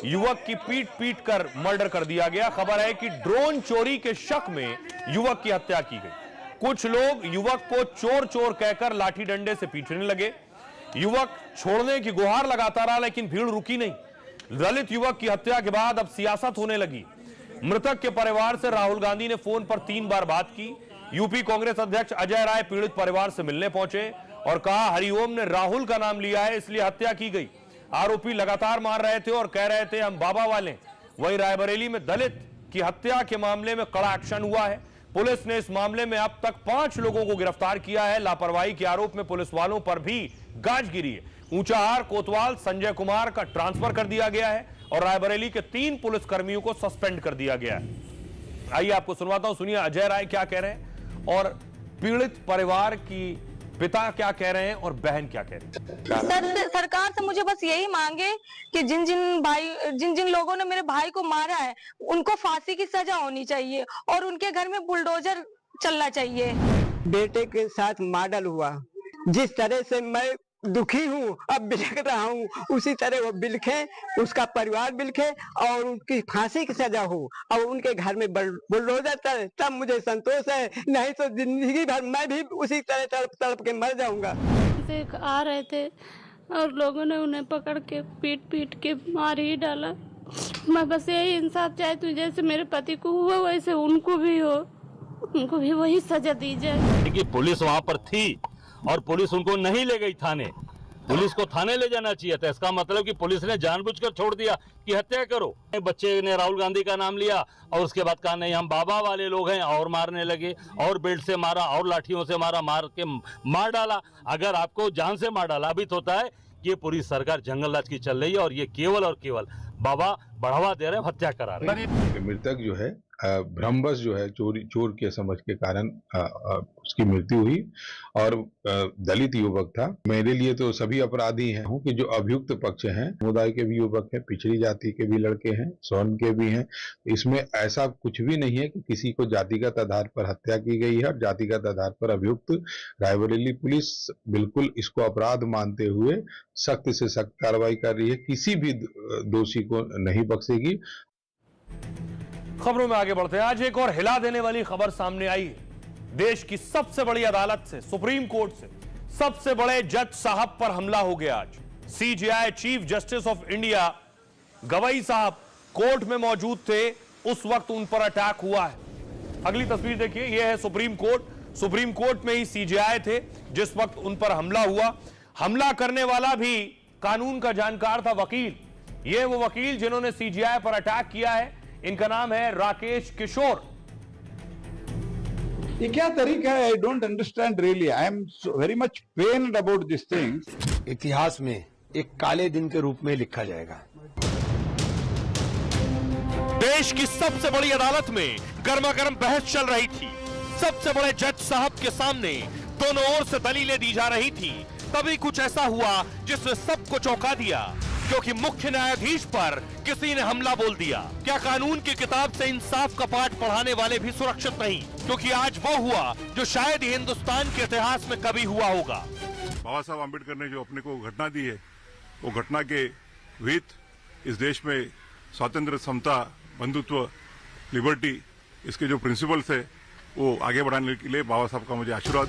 युवक की पीट पीट कर मर्डर कर दिया गया। खबर है कि ड्रोन चोरी के शक में युवक की हत्या की गई। कुछ लोग युवक को चोर चोर कहकर लाठी डंडे से पीटने लगे। युवक छोड़ने की गुहार लगाता रहा, लेकिन भीड़ रुकी नहीं। दलित युवक की हत्या के बाद अब सियासत होने लगी। मृतक के परिवार से राहुल गांधी ने फोन पर 3 बार बात की। यूपी कांग्रेस अध्यक्ष अजय राय पीड़ित परिवार से मिलने पहुंचे और कहा हरिओम ने राहुल का नाम लिया है, इसलिए हत्या की गई। आरोपी लगातार मार रहे थे और कह रहे थे हम बाबा वाले। वहीं रायबरेली में दलित की हत्या के मामले में कड़ा एक्शन हुआ है। पुलिस ने इस मामले में अब तक 5 लोगों को गिरफ्तार किया है। लापरवाही के आरोप में पुलिस वालों पर भी गाज गिरी है। ऊंचाहार कोतवाल संजय कुमार का ट्रांसफर कर दिया गया है और रायबरेली के 3 पुलिस कर्मियों को सस्पेंड कर दिया गया है। आइए आपको सुनवाता हूं, सुनिए अजय राय क्या कह रहे हैं और पीड़ित परिवार की पिता क्या कह रहे हैं और बहन क्या कह रही है। सरकार से मुझे बस यही मांगे कि जिन जिन लोगों ने मेरे भाई को मारा है उनको फांसी की सजा होनी चाहिए और उनके घर में बुलडोजर चलना चाहिए। बेटे के साथ मर्डर हुआ, जिस तरह से मैं दुखी हूँ, अब बिलख रहा हूँ, उसी तरह वो बिलखे, उसका परिवार बिलखे और उनकी फांसी की सजा हो और उनके घर में बुलडोजर चले, तब मुझे संतोष है। नहीं तो जिंदगी भर मैं भी उसी तरह तड़प तड़प के मर जाऊंगा। आ रहे थे और लोगों ने उन्हें पकड़ के पीट पीट के मार ही डाला। मैं बस यही इंसाफ चाहती हूँ, जैसे मेरे पति को हुआ वैसे उनको भी हो, उनको भी वही सजा दी जाए। कि पुलिस वहाँ पर थी और पुलिस उनको नहीं ले गई थाने। पुलिस को थाने ले जाना चाहिए था। इसका मतलब कि पुलिस ने जानबूझकर छोड़ दिया कि हत्या करो। बच्चे ने राहुल गांधी का नाम लिया और उसके बाद कहा नहीं हम बाबा वाले लोग हैं और मारने लगे और बेल्ट से मारा और लाठियों से मारा, मार के मार डाला। अगर आपको जान से मार डाला अभी तो होता है कि ये पूरी सरकार जंगल राज की चल रही है और ये केवल और केवल बाबा बढ़ावा दे रहे हैं, हत्या करा रहे हैं। मृतक जो है भ्रमवश जो है चोर के समझ के कारण उसकी मृत्यु हुई और दलित युवक था। मेरे लिए तो सभी अपराधी हैं कि जो अभियुक्त पक्ष हैं, समुदाय के भी युवक हैं, पिछड़ी जाति के भी लड़के हैं, स्वर्ण के भी हैं। इसमें ऐसा कुछ भी नहीं है कि किसी को जातिगत आधार पर हत्या की गई है और जातिगत आधार पर अभियुक्त। रायबरेली पुलिस बिल्कुल इसको अपराध मानते हुए सख्त से सख्त कार्रवाई कर रही है, किसी भी दोषी को नहीं बख्शेगी। खबरों में आगे बढ़ते हैं। आज एक और हिला देने वाली खबर सामने आई है। देश की सबसे बड़ी अदालत से, सुप्रीम कोर्ट से सबसे बड़े जज साहब पर हमला हो गया। आज CJI chief justice of India Gavai साहब कोर्ट में मौजूद थे, उस वक्त उन पर अटैक हुआ है। अगली तस्वीर देखिए, यह है सुप्रीम कोर्ट। सुप्रीम कोर्ट में ही सीजेआई थे जिस वक्त उन पर हमला हुआ। हमला करने वाला भी कानून का जानकार था, वकील। यह वो वकील जिन्होंने सीजेआई पर अटैक किया है। इनका नाम है राकेश किशोर। ये क्या तरीका है? I don't understand really. I am very much pained about this things. इतिहास में एक काले दिन के रूप में लिखा जाएगा। देश की सबसे बड़ी अदालत में गर्मागर्म बहस चल रही थी। सबसे बड़े जज साहब के सामने दोनों ओर से दलीलें दी जा रही थी। तभी कुछ ऐसा हुआ जिसने सबको चौंका दिया, क्योंकि मुख्य न्यायाधीश पर किसी ने हमला बोल दिया। क्या कानून की किताब से इंसाफ का पाठ पढ़ाने वाले भी सुरक्षित नहीं? क्योंकि आज वो हुआ जो शायद ही हिंदुस्तान के इतिहास में कभी हुआ होगा। बाबा साहब आम्बेडकर ने जो अपने को घटना दी है, वो घटना के विहित इस देश में स्वातंत्र, समता, बंधुत्व, लिबर्टी, इसके जो प्रिंसिपल्स है वो आगे बढ़ाने के लिए बाबा साहब का मुझे आशीर्वाद।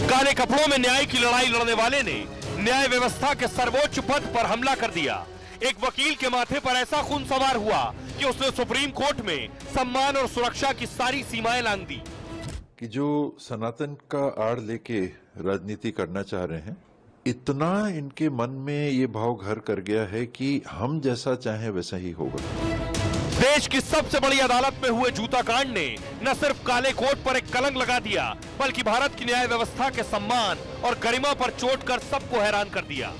काले कपड़ों में न्याय की लड़ाई लड़ने वाले ने न्याय व्यवस्था के सर्वोच्च पद पर हमला कर दिया। एक वकील के माथे पर ऐसा खून सवार हुआ कि उसने सुप्रीम कोर्ट में सम्मान और सुरक्षा की सारी सीमाएं लांघ दी। कि जो सनातन का आड़ लेके राजनीति करना चाह रहे हैं, इतना इनके मन में ये भाव घर कर गया है कि हम जैसा चाहें वैसा ही होगा। देश की सबसे बड़ी अदालत में हुए जूता कांड ने न सिर्फ काले कोट पर एक कलंक लगा दिया, बल्कि भारत की न्याय व्यवस्था के सम्मान और गरिमा पर चोट कर सबको हैरान कर दिया।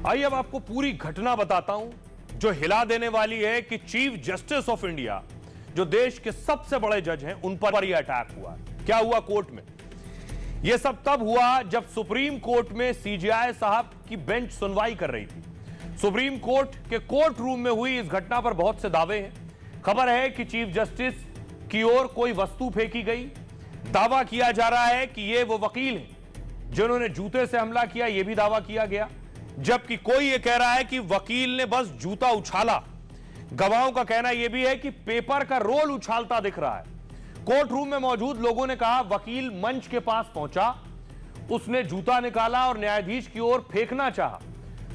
आइए अब आपको पूरी घटना बताता हूं जो हिला देने वाली है कि चीफ जस्टिस ऑफ इंडिया, जो देश के सबसे बड़े जज हैं, उन पर यह अटैक हुआ। क्या हुआ कोर्ट में? यह सब तब हुआ जब सुप्रीम कोर्ट में सीजेआई साहब की बेंच सुनवाई कर रही थी। सुप्रीम कोर्ट के कोर्ट रूम में हुई इस घटना पर बहुत से दावे हैं। खबर है कि चीफ जस्टिस की ओर कोई वस्तु फेंकी गई। दावा किया जा रहा है कि ये वो वकील हैं जिन्होंने जूते से हमला किया, यह भी दावा किया गया, जबकि कोई यह कह रहा है कि वकील ने बस जूता उछाला। गवाहों का कहना यह भी है कि पेपर का रोल उछालता दिख रहा है। कोर्ट रूम में मौजूद लोगों ने कहा वकील मंच के पास पहुंचा, उसने जूता निकाला और न्यायाधीश की ओर फेंकना चाहा।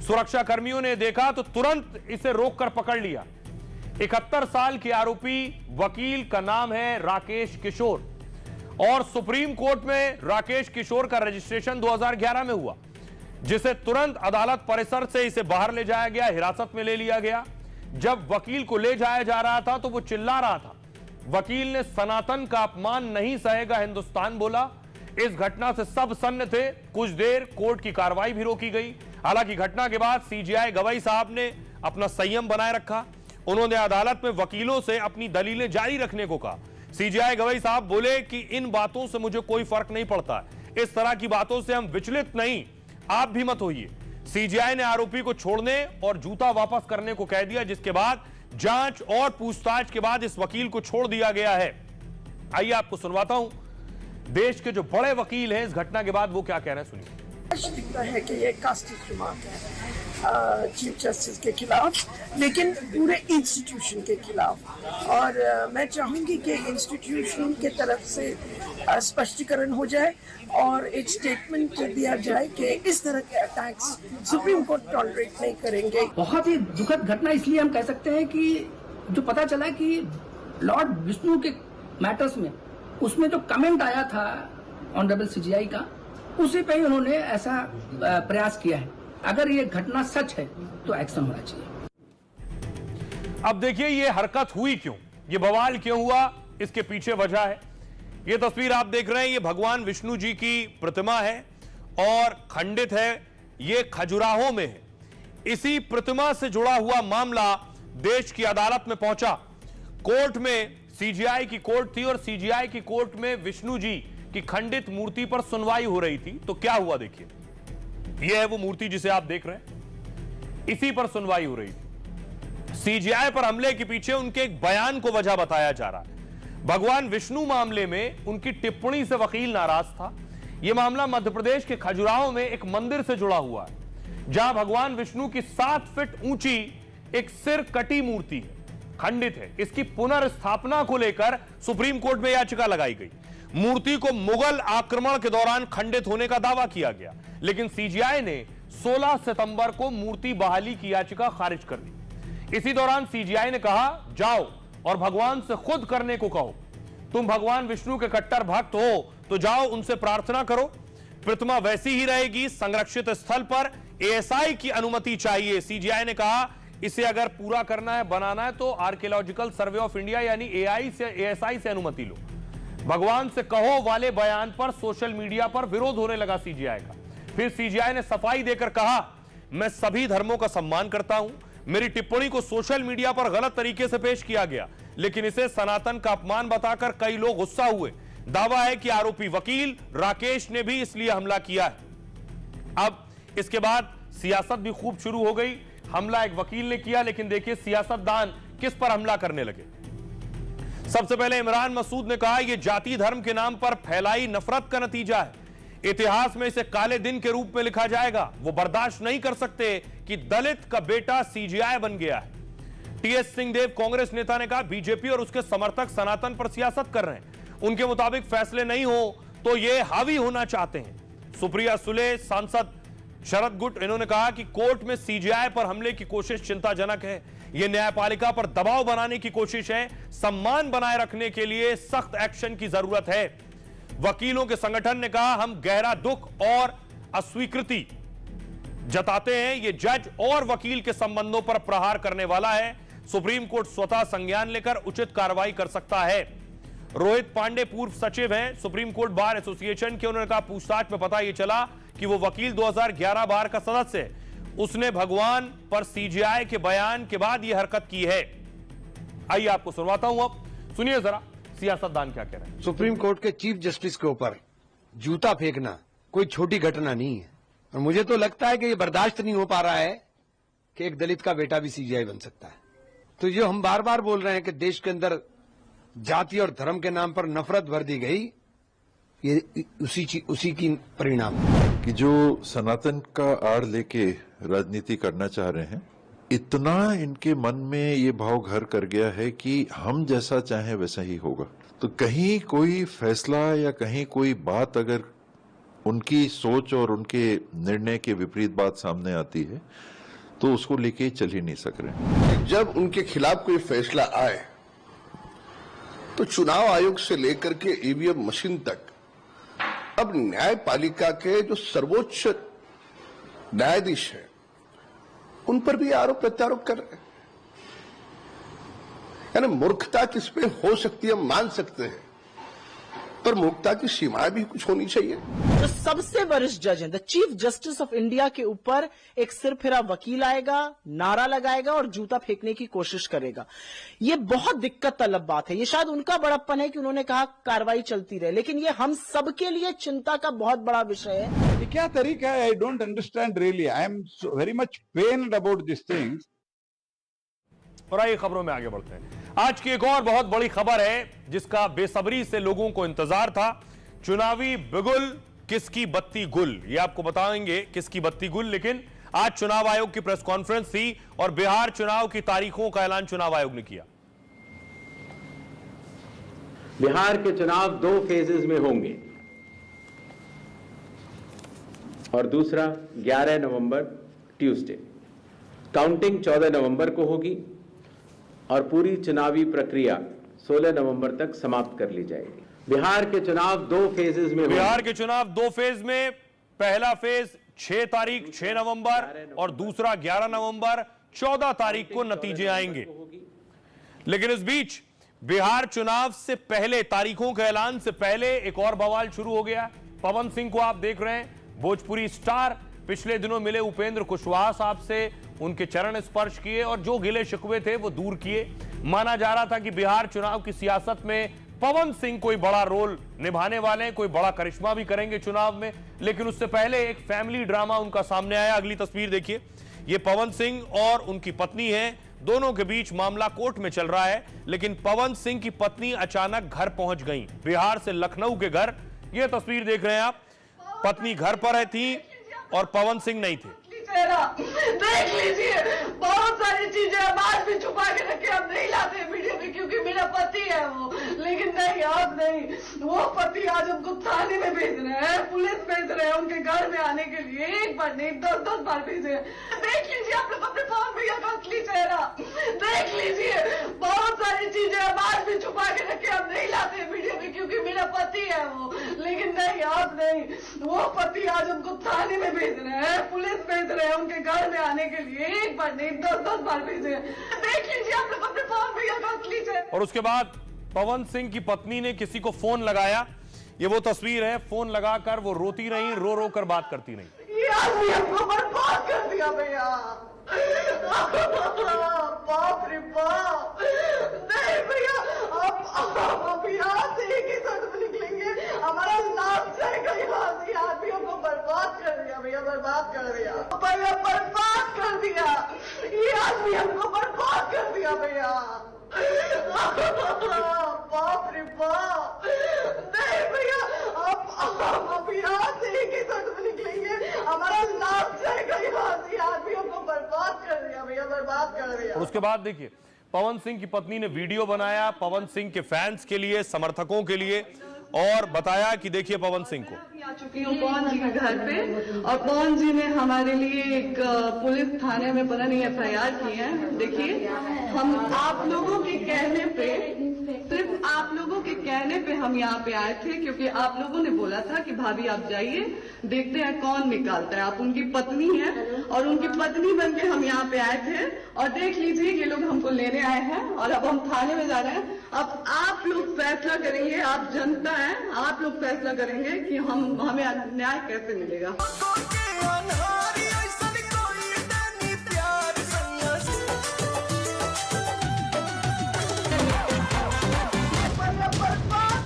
सुरक्षा कर्मियों ने देखा तो तुरंत इसे रोककर पकड़ लिया। 71 साल के आरोपी वकील का नाम है राकेश किशोर और सुप्रीम कोर्ट में राकेश किशोर का रजिस्ट्रेशन 2011 में हुआ, जिसे तुरंत अदालत परिसर से इसे बाहर ले जाया गया, हिरासत में ले लिया गया। जब वकील को ले जाया जा रहा था तो वो चिल्ला रहा था। वकील ने सनातन का अपमान नहीं सहेगा हिंदुस्तान बोला। इस घटना से सब सन्न थे। कुछ देर कोर्ट की कार्रवाई भी रोकी गई। हालांकि घटना के बाद सीजेआई गवाई साहब ने अपना संयम बनाए रखा। उन्होंने अदालत में वकीलों से अपनी दलीलें जारी रखने को कहा। सीजेआई गवाई साहब बोले कि इन बातों से मुझे कोई फर्क नहीं पड़ता, इस तरह की बातों से हम विचलित नहीं, आप भी मत होइए। सीजेआई ने आरोपी को छोड़ने और जूता वापस करने को कह दिया, जिसके बाद जांच और पूछताछ के बाद इस वकील को छोड़ दिया गया है। आइए आपको सुनवाता हूं देश के जो बड़े वकील हैं इस घटना के बाद वो क्या कह रहे हैं, सुनिए। दिखता है कि ये कास्टिस्ट रिमार्क है चीफ जस्टिस के खिलाफ, लेकिन पूरे इंस्टीट्यूशन के खिलाफ। और मैं चाहूंगी कि इंस्टीट्यूशन के तरफ से स्पष्टीकरण हो जाए और एक स्टेटमेंट दिया जाए कि इस तरह के अटैक्स सुप्रीम कोर्ट टॉलरेट नहीं करेंगे। बहुत ही दुखद घटना इसलिए हम कह सकते हैं कि जो पता चला कि लॉर्ड विष्णु के मैटर्स में उसमें जो कमेंट आया था ऑनरेबल सीजेआई का, उसी पे ही उन्होंने ऐसा प्रयास किया है। अगर ये घटना सच है तो एक्शन होना चाहिए। अब देखिए ये हरकत हुई क्यों, ये बवाल क्यों हुआ, इसके पीछे वजह है। ये तस्वीर आप देख रहे हैं, ये भगवान विष्णु जी की प्रतिमा है और खंडित है, ये खजुराहो में है। इसी प्रतिमा से जुड़ा हुआ मामला देश की अदालत में पहुंचा। कोर्ट में सीजेआई की कोर्ट थी और सीजेआई की कोर्ट में विष्णु जी की खंडित मूर्ति पर सुनवाई हो रही थी। तो क्या हुआ देखिए, यह है वो मूर्ति जिसे आप देख रहे हैं, इसी पर सुनवाई हो रही थी। सीजेआई पर हमले के पीछे उनके एक बयान को वजह बताया जा रहा है। भगवान विष्णु मामले में उनकी टिप्पणी से वकील नाराज था। यह मामला मध्य प्रदेश के खजुराहो में एक मंदिर से जुड़ा हुआ है, जहां भगवान विष्णु की 7 फीट ऊंची एक सिर कटी मूर्ति है, खंडित है। इसकी पुनर्स्थापना को लेकर सुप्रीम कोर्ट में याचिका लगाई गई। मूर्ति को मुगल आक्रमण के दौरान खंडित होने का दावा किया गया, लेकिन सीजेआई ने 16 सितंबर को मूर्ति बहाली की याचिका खारिज कर दी। इसी दौरान सीजेआई ने कहा जाओ और भगवान से खुद करने को कहो, तुम भगवान विष्णु के कट्टर भक्त हो तो जाओ उनसे प्रार्थना करो। प्रतिमा वैसी ही रहेगी, संरक्षित स्थल पर एएसआई की अनुमति चाहिए। सीजेआई ने कहा इसे अगर पूरा करना है, बनाना है तो आर्कियोलॉजिकल सर्वे ऑफ इंडिया यानी एएसआई से अनुमति लो। भगवान से कहो वाले बयान पर सोशल मीडिया पर विरोध होने लगा सीजेआई का। फिर सीजेआई ने सफाई देकर कहा मैं सभी धर्मों का सम्मान करता हूं, मेरी टिप्पणी को सोशल मीडिया पर गलत तरीके से पेश किया गया, लेकिन इसे सनातन का अपमान बताकर कई लोग गुस्सा हुए। दावा है कि आरोपी वकील राकेश ने भी इसलिए हमला किया है। अब इसके बाद सियासत भी खूब शुरू हो गई। हमला एक वकील ने किया, लेकिन देखिए सियासतदान किस पर हमला करने लगे। सबसे पहले इमरान मसूद ने कहा यह जाति धर्म के नाम पर फैलाई नफरत का नतीजा है, इतिहास में इसे काले दिन के रूप में लिखा जाएगा। वो बर्दाश्त नहीं कर सकते कि दलित का बेटा सीजेआई बन गया है। टीएस सिंहदेव कांग्रेस नेता ने कहा बीजेपी और उसके समर्थक सनातन पर सियासत कर रहे हैं, उनके मुताबिक फैसले नहीं हो तो ये हावी होना चाहते हैं। सुप्रिया सुले सांसद शरद गुट, इन्होंने कहा कि कोर्ट में सीजीआई पर हमले की कोशिश चिंताजनक है। यह न्यायपालिका पर दबाव बनाने की कोशिश है। सम्मान बनाए रखने के लिए सख्त एक्शन की जरूरत है। वकीलों के संगठन ने कहा, हम गहरा दुख और अस्वीकृति जताते हैं। यह जज और वकील के संबंधों पर प्रहार करने वाला है। सुप्रीम कोर्ट स्वतः संज्ञान लेकर उचित कार्रवाई कर सकता है। रोहित पांडे पूर्व सचिव हैं सुप्रीम कोर्ट बार एसोसिएशन के। उन्होंने कहा, पूछताछ में पता यह चला कि वो वकील 2011 बार का सदस्य है। उसने भगवान पर सीजीआई के बयान के बाद यह हरकत की है। आइए आपको सुनवाता हूं, अब सुनिए जरा सियासतदान क्या कह रहे हैं। सुप्रीम कोर्ट के चीफ जस्टिस के ऊपर जूता फेंकना कोई छोटी घटना नहीं है, और मुझे तो लगता है कि ये बर्दाश्त नहीं हो पा रहा है कि एक दलित का बेटा भी सीजीआई बन सकता है। तो जो हम बार बार बोल रहे हैं कि देश के अंदर जाति और धर्म के नाम पर नफरत भर दी गई, ये उसी की परिणाम कि जो सनातन का आड़ लेके राजनीति करना चाह रहे हैं, इतना इनके मन में ये भाव घर कर गया है कि हम जैसा चाहे वैसा ही होगा। तो कहीं कोई फैसला या कहीं कोई बात अगर उनकी सोच और उनके निर्णय के विपरीत बात सामने आती है तो उसको लेके चल ही नहीं सक रहे। जब उनके खिलाफ कोई फैसला आए तो चुनाव आयोग से लेकर के ईवीएम मशीन तक अब न्यायपालिका के जो सर्वोच्च न्यायाधीश हैं उन पर भी आरोप प्रत्यारोप कर रहे हैं। यानी मूर्खता किसमें हो सकती है मान सकते हैं, पर मूर्खता की सीमाएं भी कुछ होनी चाहिए। जो सबसे वरिष्ठ जज हैं, the chief justice of India के ऊपर एक सिरफिरा वकील आएगा, नारा लगाएगा और जूता फेंकने की कोशिश करेगा। ये बहुत दिक्कत तलब बात है। ये शायद उनका बड़प्पन है कि उन्होंने कहा कार्रवाई चलती रहे, लेकिन ये हम सबके लिए चिंता का बहुत बड़ा विषय है। ये क्या तरीका है? I don't understand really. I am very much pained about this things. और आइए खबरों में आगे बढ़ते हैं। आज की एक और बहुत बड़ी खबर है जिसका बेसब्री से लोगों को इंतजार था। चुनावी बिगुल किसकी बत्ती गुल, ये आपको बताएंगे किसकी बत्ती गुल। लेकिन आज चुनाव आयोग की प्रेस कॉन्फ्रेंस थी और बिहार चुनाव की तारीखों का ऐलान चुनाव आयोग ने किया। बिहार के चुनाव 2 फेजेस में होंगे और दूसरा 11 नवंबर ट्यूसडे। काउंटिंग 14 नवंबर को होगी और पूरी चुनावी प्रक्रिया 16 नवंबर तक समाप्त कर ली जाएगी। बिहार के चुनाव 2 फेजेस में बिहार के चुनाव 2 फेज में, पहला फेज 6 तारीख 6 नवंबर और दूसरा 11 नवंबर 14 तारीख को नतीजे आएंगे। लेकिन इस बीच बिहार चुनाव से पहले, तारीखों के ऐलान से पहले एक और बवाल शुरू हो गया। पवन सिंह को आप देख रहे हैं, भोजपुरी स्टार, पिछले दिनों मिले उपेंद्र कुशवाहा साहब से, उनके चरण स्पर्श किए और जो गिले शिकवे थे वो दूर किए। माना जा रहा था कि बिहार चुनाव की सियासत में पवन सिंह कोई बड़ा रोल निभाने वाले हैं, कोई बड़ा करिश्मा भी करेंगे चुनाव में। लेकिन उससे पहले एक फैमिली ड्रामा उनका सामने आया। अगली तस्वीर देखिए, ये पवन सिंह और उनकी पत्नी है, दोनों के बीच मामला कोर्ट में चल रहा है। लेकिन पवन सिंह की पत्नी अचानक घर पहुंच गई, बिहार से लखनऊ के घर। ये तस्वीर देख रहे हैं आप, पत्नी घर पर थी और पवन सिंह नहीं थे। देख लीजिए, बहुत सारी चीजें हम आज भी छुपा के रखे, हम नहीं लाते वीडियो में क्योंकि मेरा पति है वो। लेकिन नहीं, आज नहीं, वो पति आज हमको थाने में भेज रहे हैं, पुलिस भेज रहे हैं उनके घर में आने के लिए। एक बार नहीं, 10-10 बार भेजे। देख लीजिए आप लोग अपने पवन भैया का असली चेहरा, देख लीजिए, बहुत सारी चीजें हम आज भी छुपा के रखे, हम नहीं लाते वीडियो में क्योंकि मेरा पति है वो। लेकिन नहीं, आज नहीं, वो पति आज हमको थाने में भेज रहे हैं, पुलिस भेज रहे हैं उनके घर में आने के लिए। एक बार नहीं, 10-10 बार भेजे। देख लीजिए आप लोग अपने पवन भैया का असली चेहरा। और उसके बाद पवन सिंह की पत्नी ने किसी को फोन लगाया। ये वो तस्वीर है, फोन लगाकर वो रोती रही, रो रो कर बात करती रही। ये आदमी हमको बर्बाद कर दिया भैया, बाप रे बाप। नहीं भैया, अब यहाँ से एक ही शब्द निकलेंगे, हमारा नाम जाएगा यहाँ से। आदमी हमको बर्बाद कर दिया भैया, बर्बाद कर दिया भैया, बर्बाद कर दिया। ये आदमी हमको बर्बाद कर दिया भैया, बाप रे बाप। नहीं भैया, अब यहाँ से एक ही शब्द निकलेंगे, हमारा नाम जाएगा यहाँ से। आदमी हमको बर्बाद कर दिया भैया, बर्बाद कर दिया। और उसके बाद देखिए, पवन सिंह की पत्नी ने वीडियो बनाया पवन सिंह के फैंस के लिए, समर्थकों के लिए। और बताया कि देखिए पवन सिंह को। आ चुकी हूँ पवन जी के घर पे और पवन जी ने हमारे लिए एक पुलिस थाने में पता नहीं FIR की है। देखिए हम आप लोगों के कहने पे, सिर्फ आप लोगों के कहने पे हम यहाँ पे आए थे, क्योंकि आप लोगों ने बोला था कि भाभी आप जाइए, देखते हैं कौन निकालता है। आप उनकी पत्नी हैं और उनकी पत्नी बन के हम यहाँ पे आए थे और देख लीजिए ये लोग हमको लेने आए हैं और अब हम थाने में जा रहे हैं। अब आप लोग फैसला करेंगे, आप जनता हैं, आप लोग फैसला करेंगे कि हमें न्याय कैसे मिलेगा।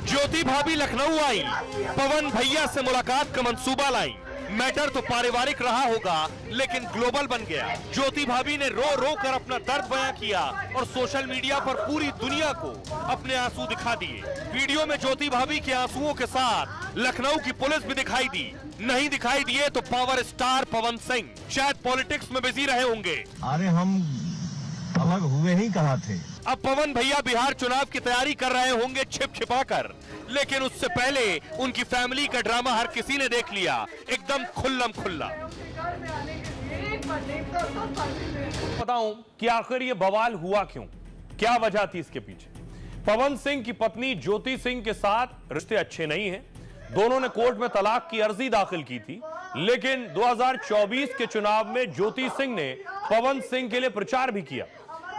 ज्योति भाभी लखनऊ आई, पवन भैया से मुलाकात का मंसूबा लाई। मैटर तो पारिवारिक रहा होगा लेकिन ग्लोबल बन गया। ज्योति भाभी ने रो रो कर अपना दर्द बयां किया और सोशल मीडिया पर पूरी दुनिया को अपने आंसू दिखा दिए। वीडियो में ज्योति भाभी के आंसुओं के साथ लखनऊ की पुलिस भी दिखाई दी। नहीं दिखाई दिए तो पावर स्टार पवन सिंह शायद पॉलिटिक्स में बिजी रहे होंगे। अरे हम अलग हुए ही कहाँ थे। अब पवन भैया बिहार चुनाव की तैयारी कर रहे होंगे छिप छिपा कर, लेकिन उससे पहले उनकी फैमिली का ड्रामा हर किसी ने देख लिया, एकदम खुल्लम खुल्ला। बताऊं कि आखिर ये बवाल हुआ क्यों, क्या वजह थी इसके पीछे। पवन सिंह की पत्नी ज्योति सिंह के साथ रिश्ते अच्छे नहीं हैं। दोनों ने कोर्ट में तलाक की अर्जी दाखिल की थी, लेकिन 2024 के चुनाव में ज्योति सिंह ने पवन सिंह के लिए प्रचार भी किया।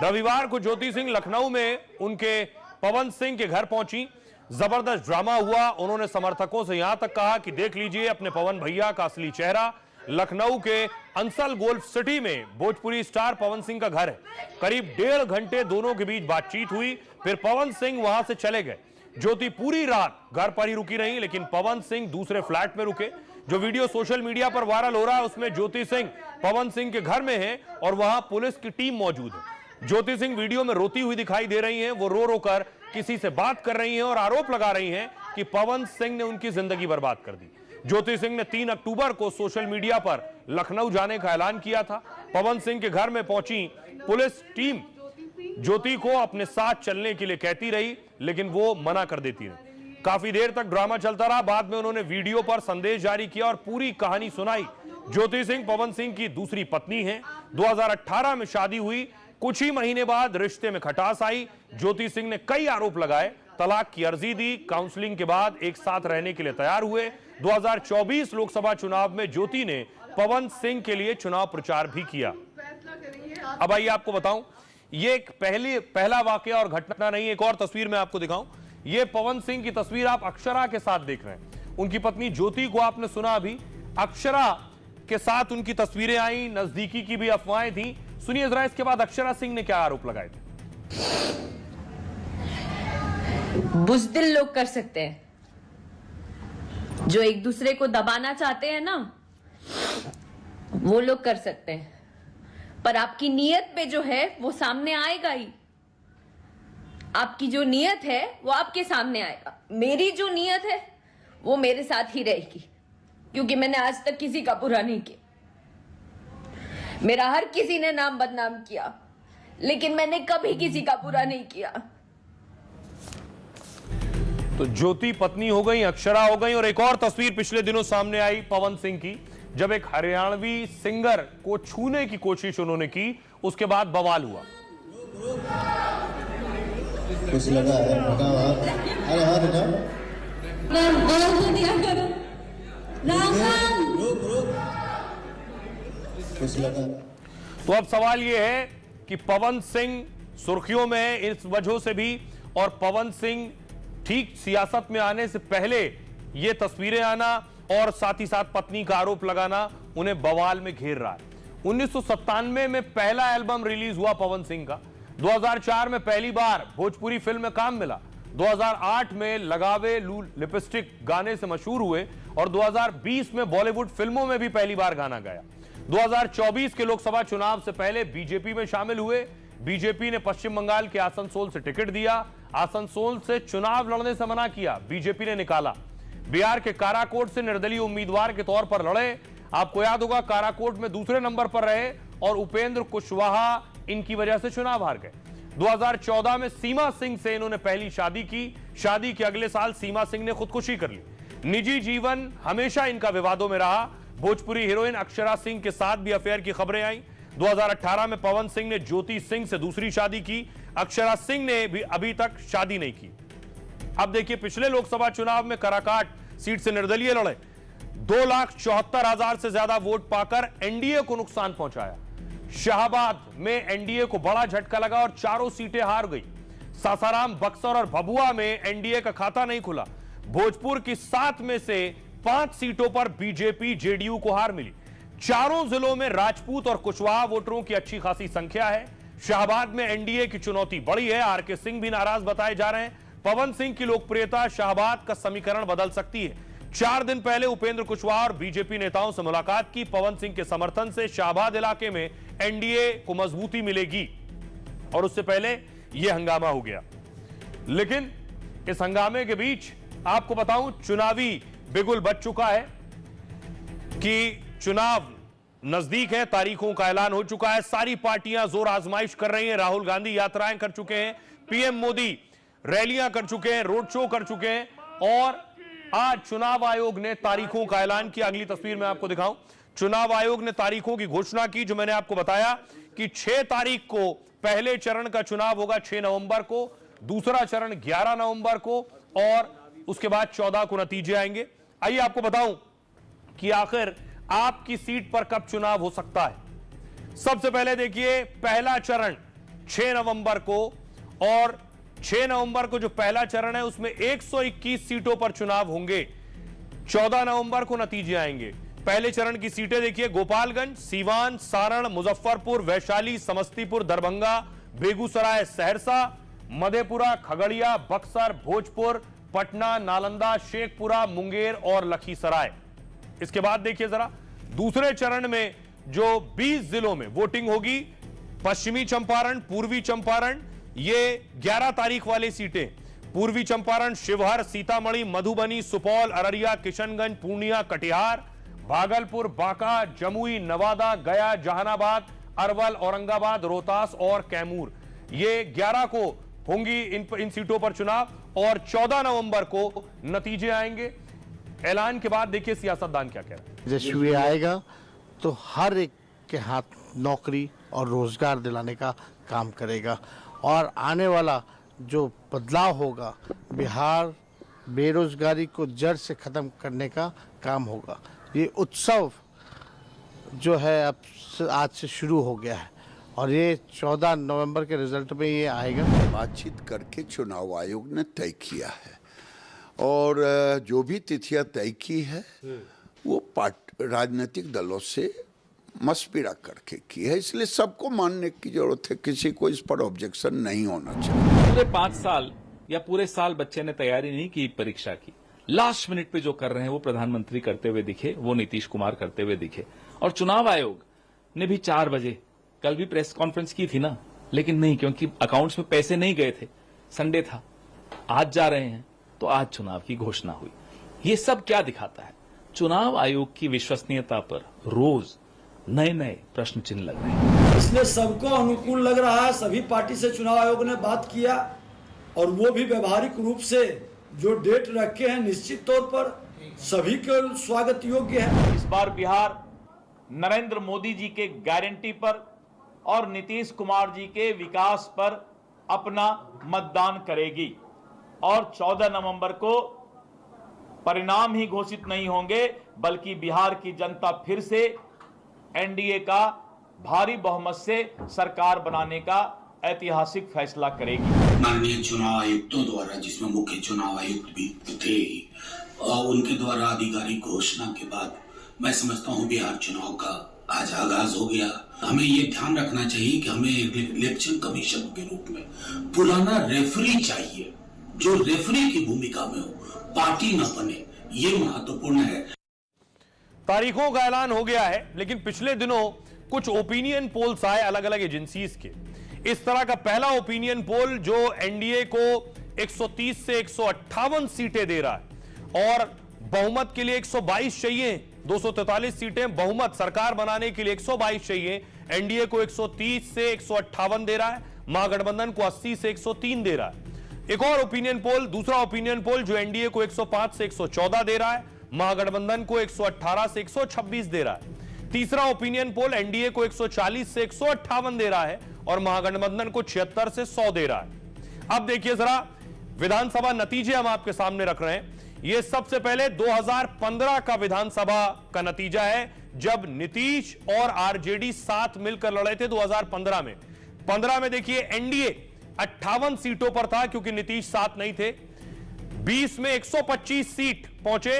रविवार को ज्योति सिंह लखनऊ में उनके पवन सिंह के घर पहुंची। जबरदस्त ड्रामा हुआ। उन्होंने समर्थकों से यहां तक कहा कि देख लीजिए अपने पवन भैया का असली चेहरा। लखनऊ के अंसल गोल्फ सिटी में भोजपुरी स्टार पवन सिंह का घर है। करीब 1.5 घंटे दोनों के बीच बातचीत हुई, फिर पवन सिंह वहां से चले गए। ज्योति पूरी रात घर पर ही रुकी रही, लेकिन पवन सिंह दूसरे फ्लैट में रुके। जो वीडियो सोशल मीडिया पर वायरल हो रहा है उसमें ज्योति सिंह पवन सिंह के घर में है और वहां पुलिस की टीम मौजूद है। ज्योति सिंह वीडियो में रोती हुई दिखाई दे रही हैं। वो रो रो कर किसी से बात कर रही हैं और आरोप लगा रही हैं कि पवन सिंह ने उनकी जिंदगी बर्बाद कर दी। ज्योति सिंह ने 3 अक्टूबर को सोशल मीडिया पर लखनऊ जाने का ऐलान किया था। पवन सिंह के घर में पहुंची पुलिस टीम ज्योति को अपने साथ चलने के लिए कहती रही, लेकिन वो मना कर देती रही। काफी देर तक ड्रामा चलता रहा। बाद में उन्होंने वीडियो पर संदेश जारी किया और पूरी कहानी सुनाई। ज्योति सिंह पवन सिंह की दूसरी पत्नी है। 2018 में शादी हुई। कुछ ही महीने बाद रिश्ते में खटास आई। ज्योति सिंह ने कई आरोप लगाए, तलाक की अर्जी दी। काउंसलिंग के बाद एक साथ रहने के लिए तैयार हुए। 2024 लोकसभा चुनाव में ज्योति ने पवन सिंह के लिए चुनाव प्रचार भी किया। अब आइए आपको बताऊं, ये एक पहला वाकया और घटना नहीं, एक और तस्वीर मैं आपको दिखाऊं। ये पवन सिंह की तस्वीर आप अक्षरा के साथ देख रहे हैं। उनकी पत्नी ज्योति को आपने सुना अभी, अक्षरा के साथ उनकी तस्वीरें आई। नजदीकी की भी अफवाहें थी। सुनिए जरा इसके बाद अक्षरा सिंह ने क्या आरोप लगाए थे। बुज़दिल लोग कर सकते हैं, जो एक दूसरे को दबाना चाहते हैं ना, वो लोग कर सकते हैं, पर आपकी नीयत पे जो है वो सामने आएगा ही। आपकी जो नीयत है वो आपके सामने आएगा। मेरी जो नीयत है वो मेरे साथ ही रहेगी, क्योंकि मैंने आज तक किसी का बुरा नहीं किया। मेरा हर किसी ने नाम बदनाम किया, लेकिन मैंने कभी किसी का बुरा नहीं किया। तो ज्योति पत्नी हो गई, अक्षरा हो गई। और एक और तस्वीर पिछले दिनों सामने आई पवन सिंह की, जब एक हरियाणवी सिंगर को छूने की कोशिश उन्होंने की, उसके बाद बवाल हुआ। कुछ लगा है, अरे हाथ उठाओ। कुछ लगा। तो अब सवाल यह है कि पवन सिंह सुर्खियों में इस वजह से भी, और पवन सिंह ठीक सियासत में आने से पहले ये तस्वीरें आना और साथ ही साथ पत्नी का आरोप लगाना उन्हें बवाल में घेर रहा है। 1997 में पहला एल्बम रिलीज हुआ पवन सिंह का। 2004 में पहली बार भोजपुरी फिल्म में काम मिला। 2008 में लगावे लू लिपस्टिक गाने से मशहूर हुए और 2020 में बॉलीवुड फिल्मों में भी पहली बार गाना गाया। 2024 के लोकसभा चुनाव से पहले बीजेपी में शामिल हुए। बीजेपी ने पश्चिम बंगाल के आसनसोल से टिकट दिया। आसनसोल से चुनाव लड़ने से मना किया, बीजेपी ने निकाला। बिहार के काराकोट से निर्दलीय उम्मीदवार के तौर पर लड़े। आपको याद होगा काराकोट में दूसरे नंबर पर रहे और उपेंद्र कुशवाहा इनकी वजह से चुनाव हार गए। 2014 में सीमा सिंह से इन्होंने पहली शादी की। शादी के अगले साल सीमा सिंह ने खुदकुशी कर ली। निजी जीवन हमेशा इनका विवादों में रहा। भोजपुरी हीरोइन अक्षरा सिंह के साथ भी अफेयर की खबरें आई। 2018 में पवन सिंह ने ज्योति सिंह से दूसरी शादी की। अक्षरा सिंह ने भी अभी तक शादी नहीं की। अब देखिए, पिछले लोकसभा चुनाव में कराकाट सीट से निर्दलीय लड़े, 2,74,000 से ज्यादा वोट पाकर एनडीए को नुकसान पहुंचाया। शाहबाद में एनडीए को बड़ा झटका लगा और चारों सीटें हार गई। सासाराम, बक्सर और भभुआ में एनडीए का खाता नहीं खुला। भोजपुर की 7 में से 5 सीटों पर बीजेपी जेडीयू को हार मिली। चारों जिलों में राजपूत और कुशवाहा वोटरों की अच्छी खासी संख्या है। शाहबाद में एनडीए की चुनौती बड़ी है। आरके सिंह भी नाराज बताए जा रहे हैं। पवन सिंह की लोकप्रियता शाहबाद का समीकरण बदल सकती है। 4 दिन पहले उपेंद्र कुशवाहा और बीजेपी नेताओं से मुलाकात की। पवन सिंह के समर्थन से शाहबाद इलाके में एनडीए को मजबूती मिलेगी और उससे पहले यह हंगामा हो गया। लेकिन इस हंगामे के बीच आपको बताऊं, चुनावी बिगुल बज चुका है कि चुनाव नजदीक है। तारीखों का ऐलान हो चुका है। सारी पार्टियां जोर आजमाइश कर रही हैं। राहुल गांधी यात्राएं कर चुके हैं, पीएम मोदी रैलियां कर चुके हैं, रोड शो कर चुके हैं और आज चुनाव आयोग ने तारीखों का ऐलान किया। अगली तस्वीर में आपको दिखाऊं, चुनाव आयोग ने तारीखों की घोषणा की। जो मैंने आपको बताया कि 6 तारीख को पहले चरण का चुनाव होगा, 6 नवंबर को, दूसरा चरण 11 नवंबर को और उसके बाद 14 को नतीजे आएंगे। आइए आपको बताऊं कि आखिर आपकी सीट पर कब चुनाव हो सकता है। सबसे पहले देखिए, पहला चरण 6 नवंबर को और 6 नवंबर को जो पहला चरण है उसमें 121 सीटों पर चुनाव होंगे। 14 नवंबर को नतीजे आएंगे। पहले चरण की सीटें देखिए, गोपालगंज, सीवान, सारण, मुजफ्फरपुर, वैशाली, समस्तीपुर, दरभंगा, बेगूसराय, सहरसा, मधेपुरा, खगड़िया, बक्सर, भोजपुर, पटना, नालंदा, शेखपुरा, मुंगेर और लखीसराय। इसके बाद देखिए जरा, दूसरे चरण में जो 20 जिलों में वोटिंग होगी, पश्चिमी चंपारण, पूर्वी चंपारण, ये 11 तारीख वाली सीटें, पूर्वी चंपारण, शिवहर, सीतामढ़ी, मधुबनी, सुपौल, अररिया, किशनगंज, पूर्णिया, कटिहार, भागलपुर, बांका, जमुई, नवादा, गया, जहानाबाद, अरवल, औरंगाबाद, रोहतास और कैमूर, ये 11 को होंगी इन सीटों पर चुनाव और 14 नवंबर को नतीजे आएंगे। ऐलान के बाद देखिए सियासतदान क्या कह रहे हैं। यशस्वी आएगा तो हर एक के हाथ नौकरी और रोजगार दिलाने का काम करेगा और आने वाला जो बदलाव होगा, बिहार बेरोजगारी को जड़ से खत्म करने का काम होगा। ये उत्सव जो है अब आज से शुरू हो गया है और ये 14 नवंबर के रिजल्ट में ये आएगा। बातचीत करके चुनाव आयोग ने तय किया है और जो भी तिथियां तय की है वो राजनीतिक दलों से मशविरा करके की है, इसलिए सबको मानने की जरूरत है। किसी को इस पर ऑब्जेक्शन नहीं होना चाहिए। पूरे 5 साल या पूरे साल बच्चे ने तैयारी नहीं की परीक्षा की, लास्ट मिनट पे जो कर रहे हैं वो प्रधानमंत्री करते हुए दिखे, वो नीतीश कुमार करते हुए दिखे। और चुनाव आयोग ने भी 4 बजे कल भी प्रेस कॉन्फ्रेंस की थी ना, लेकिन नहीं, क्योंकि अकाउंट्स में पैसे नहीं गए थे, संडे था। आज जा रहे हैं तो आज चुनाव की घोषणा हुई। ये सब क्या दिखाता है? चुनाव आयोग की विश्वसनीयता पर रोज नए नए प्रश्न चिन्ह लग रहे हैं। इसलिए सबको अनुकूल लग रहा है। सभी पार्टी से चुनाव आयोग ने बात किया और वो भी व्यवहारिक रूप से जो डेट रखे हैं निश्चित तौर पर सभी के स्वागत योग्य है। इस बार बिहार नरेंद्र मोदी जी के गारंटी पर और नीतीश कुमार जी के विकास पर अपना मतदान करेगी और 14 नवंबर को परिणाम ही घोषित नहीं होंगे बल्कि बिहार की जनता फिर से एनडीए का भारी बहुमत से सरकार बनाने का ऐतिहासिक फैसला करेगी। माननीय चुनाव आयुक्तों द्वारा, जिसमें मुख्य चुनाव आयुक्त भी थे, उनके द्वारा आधिकारिक घोषणा के बाद मैं समझता हूं बिहार चुनाव का आज आगाज हो गया। हमें ये ध्यान रखना चाहिए कि हमें इलेक्शन कमीशन के रूप में पुराना रेफरी चाहिए, जो रेफरी की भूमिका में हो, पार्टी न बने, ये महत्वपूर्ण है। तारीखों का ऐलान हो गया है, लेकिन पिछले दिनों कुछ ओपिनियन पोल्स आए अलग अलग एजेंसीज के। इस तरह का पहला ओपिनियन पोल जो एनडीए को 130 से 158 सीटें दे रहा है और बहुमत के लिए 122 चाहिए, 243 सीटें बहुमत सरकार बनाने के लिए 122 चाहिए, एनडीए को 130 से 158 दे रहा है। महागठबंधन को 80 से 103 दे रहा है। एक और ओपिनियन पोल, दूसरा ओपिनियन पोल जो एनडीए को 105 से 114 दे रहा है, महागठबंधन को 118 से 126 दे रहा है। तीसरा ओपिनियन पोल एनडीए को 140 से 158 दे रहा है और महागठबंधन को 76 से 100 दे रहा है। अब देखिए जरा विधानसभा नतीजे हम आपके सामने रख रहे हैं। यह सबसे पहले 2015 का विधानसभा का नतीजा है, जब नीतीश और आरजेडी साथ मिलकर लड़े थे 2015 में। 15 में देखिए एनडीए 58 सीटों पर था क्योंकि नीतीश साथ नहीं थे। 20 में 125 सीट पहुंचे।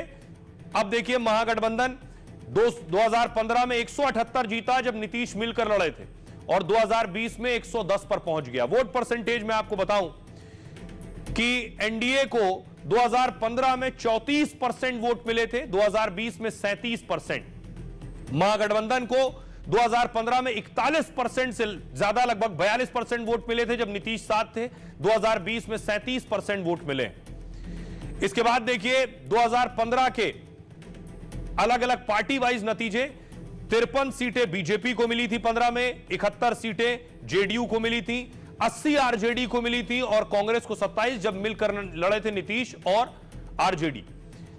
अब देखिए महागठबंधन 2015 में 178 जीता जब नीतीश मिलकर लड़े थे और 2020 में 110 पर पहुंच गया। वोट परसेंटेज में आपको बताऊं कि एनडीए को 2015 में 34% वोट मिले थे, 2020 में 37%। महागठबंधन को 2015 में 41% से ज्यादा लगभग 42% वोट मिले थे जब नीतीश साथ थे, 2020 में 37% वोट मिले। इसके बाद देखिए 2015 के अलग अलग पार्टी वाइज नतीजे। 53 सीटें बीजेपी को मिली थी 15 में, 71 सीटें जेडीयू को मिली थी, 80 आरजेडी को मिली थी और कांग्रेस को 27 जब मिलकर लड़े थे नीतीश और आरजेडी।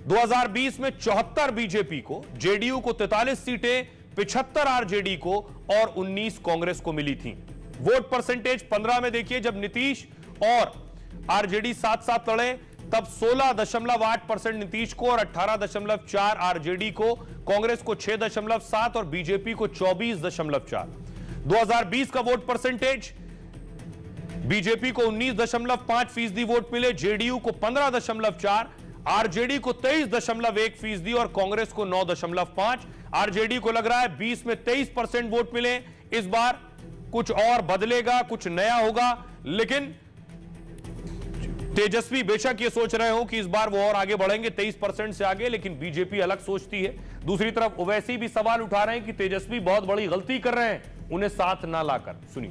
2020 में 74 बीजेपी को, जेडीयू को 43 सीटें, 75 आरजेडी को और 19 कांग्रेस को मिली थी। वोट परसेंटेज 15 में देखिए जब नीतीश और आरजेडी साथ साथ लड़े तब 16.8% नीतीश को और 18.4 आरजेडी को, कांग्रेस को 6.7 और बीजेपी को 24.4। 2020 का वोट परसेंटेज बीजेपी को 19.5% वोट मिले, जेडीयू को 15.4, आरजेडी को 23.1% और कांग्रेस को 9.5। आरजेडी को लग रहा है 20 में 23% वोट मिले। इस बार कुछ और बदलेगा, कुछ नया होगा, लेकिन तेजस्वी बेशक ये सोच रहे हो कि इस बार वो और आगे बढ़ेंगे 23% से आगे, लेकिन बीजेपी अलग सोचती है। दूसरी तरफ ओवैसी भी सवाल उठा रहे हैं कि तेजस्वी बहुत बड़ी गलती कर रहे हैं उन्हें साथ ना लाकर। सुनिए।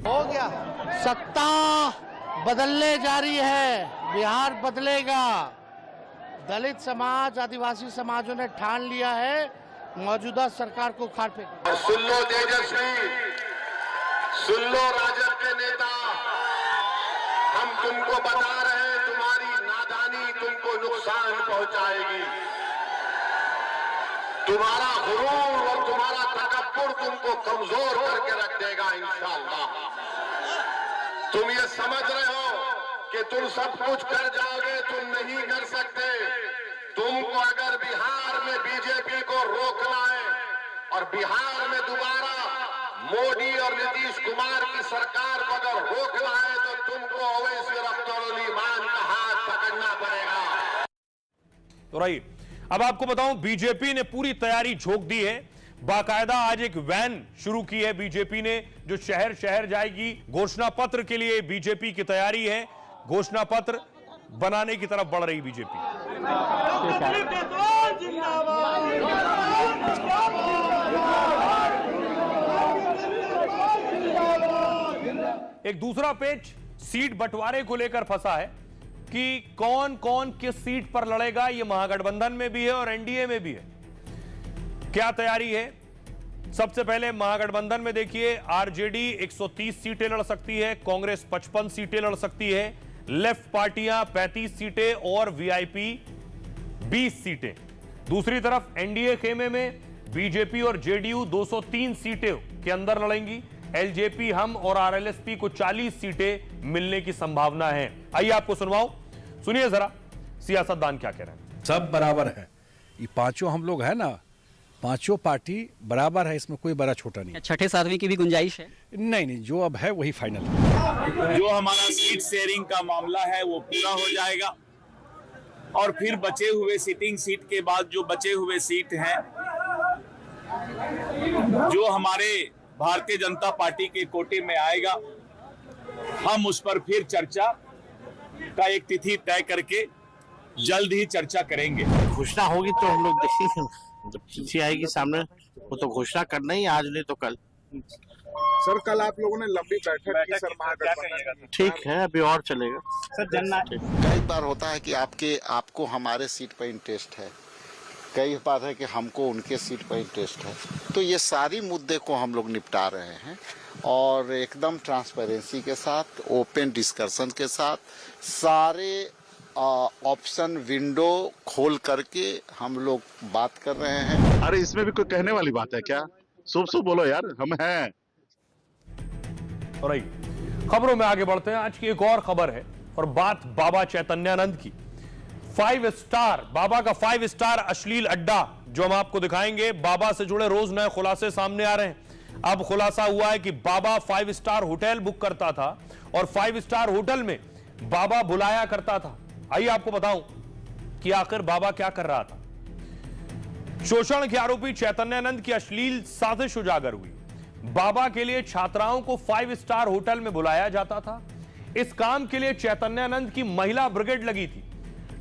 हो गया, सत्ता बदलने जा रही है, बिहार बदलेगा। दलित समाज, आदिवासी समाजों ने ठान लिया है मौजूदा सरकार को उखाड़ फेंकना। सुन लो तेजस्वी, सुन लो राजद के नेता, हम तुमको बता रहे हैं तुम्हारी नादानी तुमको नुकसान पहुंचाएगी। तुम्हारा गुरूर और तुम्हारा तकब्बुर तुमको कमजोर करके रख देगा इंशाअल्लाह। तुम ये समझ रहे हो कि तुम सब कुछ कर जाओगे, तुम नहीं कर सकते। तुमको अगर बिहार में बीजेपी को रोकना है और बिहार में दोबारा मोदी और नीतीश कुमार की सरकार को अगर रोकना है तो तुमको ओवैसी और अख्तरुल ईमान का हाथ पकड़ना पड़ेगा। तो रही, अब आपको बताऊं बीजेपी ने पूरी तैयारी झोंक दी है। बाकायदा आज एक वैन शुरू की है बीजेपी ने जो शहर शहर जाएगी। घोषणा पत्र के लिए बीजेपी की तैयारी है, घोषणा पत्र बनाने की तरफ बढ़ रही बीजेपी। एक दूसरा पेच सीट बंटवारे को लेकर फंसा है कि कौन कौन किस सीट पर लड़ेगा। यह महागठबंधन में भी है और एनडीए में भी है। क्या तैयारी है? सबसे पहले महागठबंधन में देखिए आरजेडी 130 सीटें लड़ सकती है, कांग्रेस 55 सीटें लड़ सकती है, लेफ्ट पार्टियां 35 सीटें और वीआईपी 20 सीटें। दूसरी तरफ एनडीए खेमे में बीजेपी और जेडीयू 203 सीटें के अंदर लड़ेंगी। एलजेपी, हम और आरएलएसपी को 40 सीटें मिलने की संभावना है। आइए आपको सुनवाओ, सुनिए जरा सियासतदान क्या कह रहे हैं। सब बराबर है, ये पांचों हम लोग है ना, पांचों पार्टी बराबर है, इसमें कोई बड़ा छोटा नहीं। छठे सातवीं की भी गुंजाइश है? नहीं, जो अब है वही फाइनल है। जो हमारा सीट शेयरिंग का मामला है वो पूरा हो जाएगा और फिर बचे हुए सिटिंग सीट के बाद जो बचे हुए सीट हैं जो हमारे भारतीय जनता पार्टी के कोटे में आएगा, हम उस पर फिर चर्चा का एक तिथि तय करके जल्द ही चर्चा करेंगे। घोषणा होगी तो हम लोग देखेंगे, जब चिट्ठी आएगी सामने वो तो घोषणा करना ही, आज नहीं तो कल। सर कल आप लोगों ने लंबी बैठक की सर महागठबंधन, ठीक है, अभी और चलेगा सर। जननायक कई बार होता है कि आपको हमारे सीट पर इंटरेस्ट है, कई बात है कि हमको उनके सीट पर इंटरेस्ट है, तो ये सारी मुद्दे को हम लोग निपटा रहे हैं और एकदम ट्रांसपेरेंसी के साथ, ओपन डिस्कशन के साथ, सारे ऑप्शन विंडो खोल करके हम लोग बात कर रहे हैं। अरे इसमें भी कोई कहने वाली बात है क्या? शुभ बोलो यार, हम हैं। और खबरों में आगे बढ़ते हैं। आज की एक और खबर है और बात बाबा चैतन्यानंद की। 5 स्टार बाबा का 5 स्टार अश्लील अड्डा जो हम आपको दिखाएंगे। बाबा से जुड़े रोज नए खुलासे सामने आ रहे हैं। अब खुलासा हुआ है कि बाबा 5 स्टार होटल बुक करता था और 5 स्टार होटल में बाबा बुलाया करता था। आइए आपको बताऊं कि आखिर बाबा क्या कर रहा था। शोषण के आरोपी चैतन्यानंद की अश्लील साजिश उजागर हुई। बाबा के लिए छात्राओं को 5 स्टार होटल में बुलाया जाता था। इस काम के लिए चैतन्यानंद की महिला ब्रिगेड लगी थी।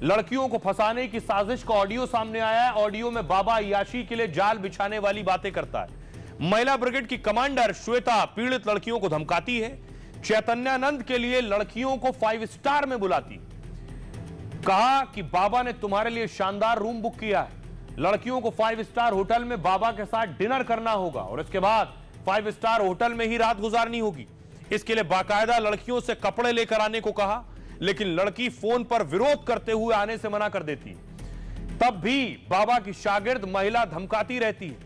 लड़कियों को फंसाने की साजिश का ऑडियो सामने आया है। ऑडियो में बाबा याशी के लिए जाल बिछाने वाली बातें करता है। महिला ब्रिगेड की कमांडर श्वेता पीड़ित लड़कियों को धमकाती है। चैतन्यानंद के लिए लड़कियों को 5 स्टार में बुलाती। कहा कि बाबा ने तुम्हारे लिए शानदार रूम बुक किया है। लड़कियों को 5 स्टार होटल में बाबा के साथ डिनर करना होगा और इसके बाद 5 स्टार होटल में ही रात गुजारनी होगी। इसके लिए बाकायदा लड़कियों से कपड़े लेकर आने को कहा, लेकिन लड़की फोन पर विरोध करते हुए आने से मना कर देती है। तब भी बाबा की शागिर्द महिला धमकाती रहती है।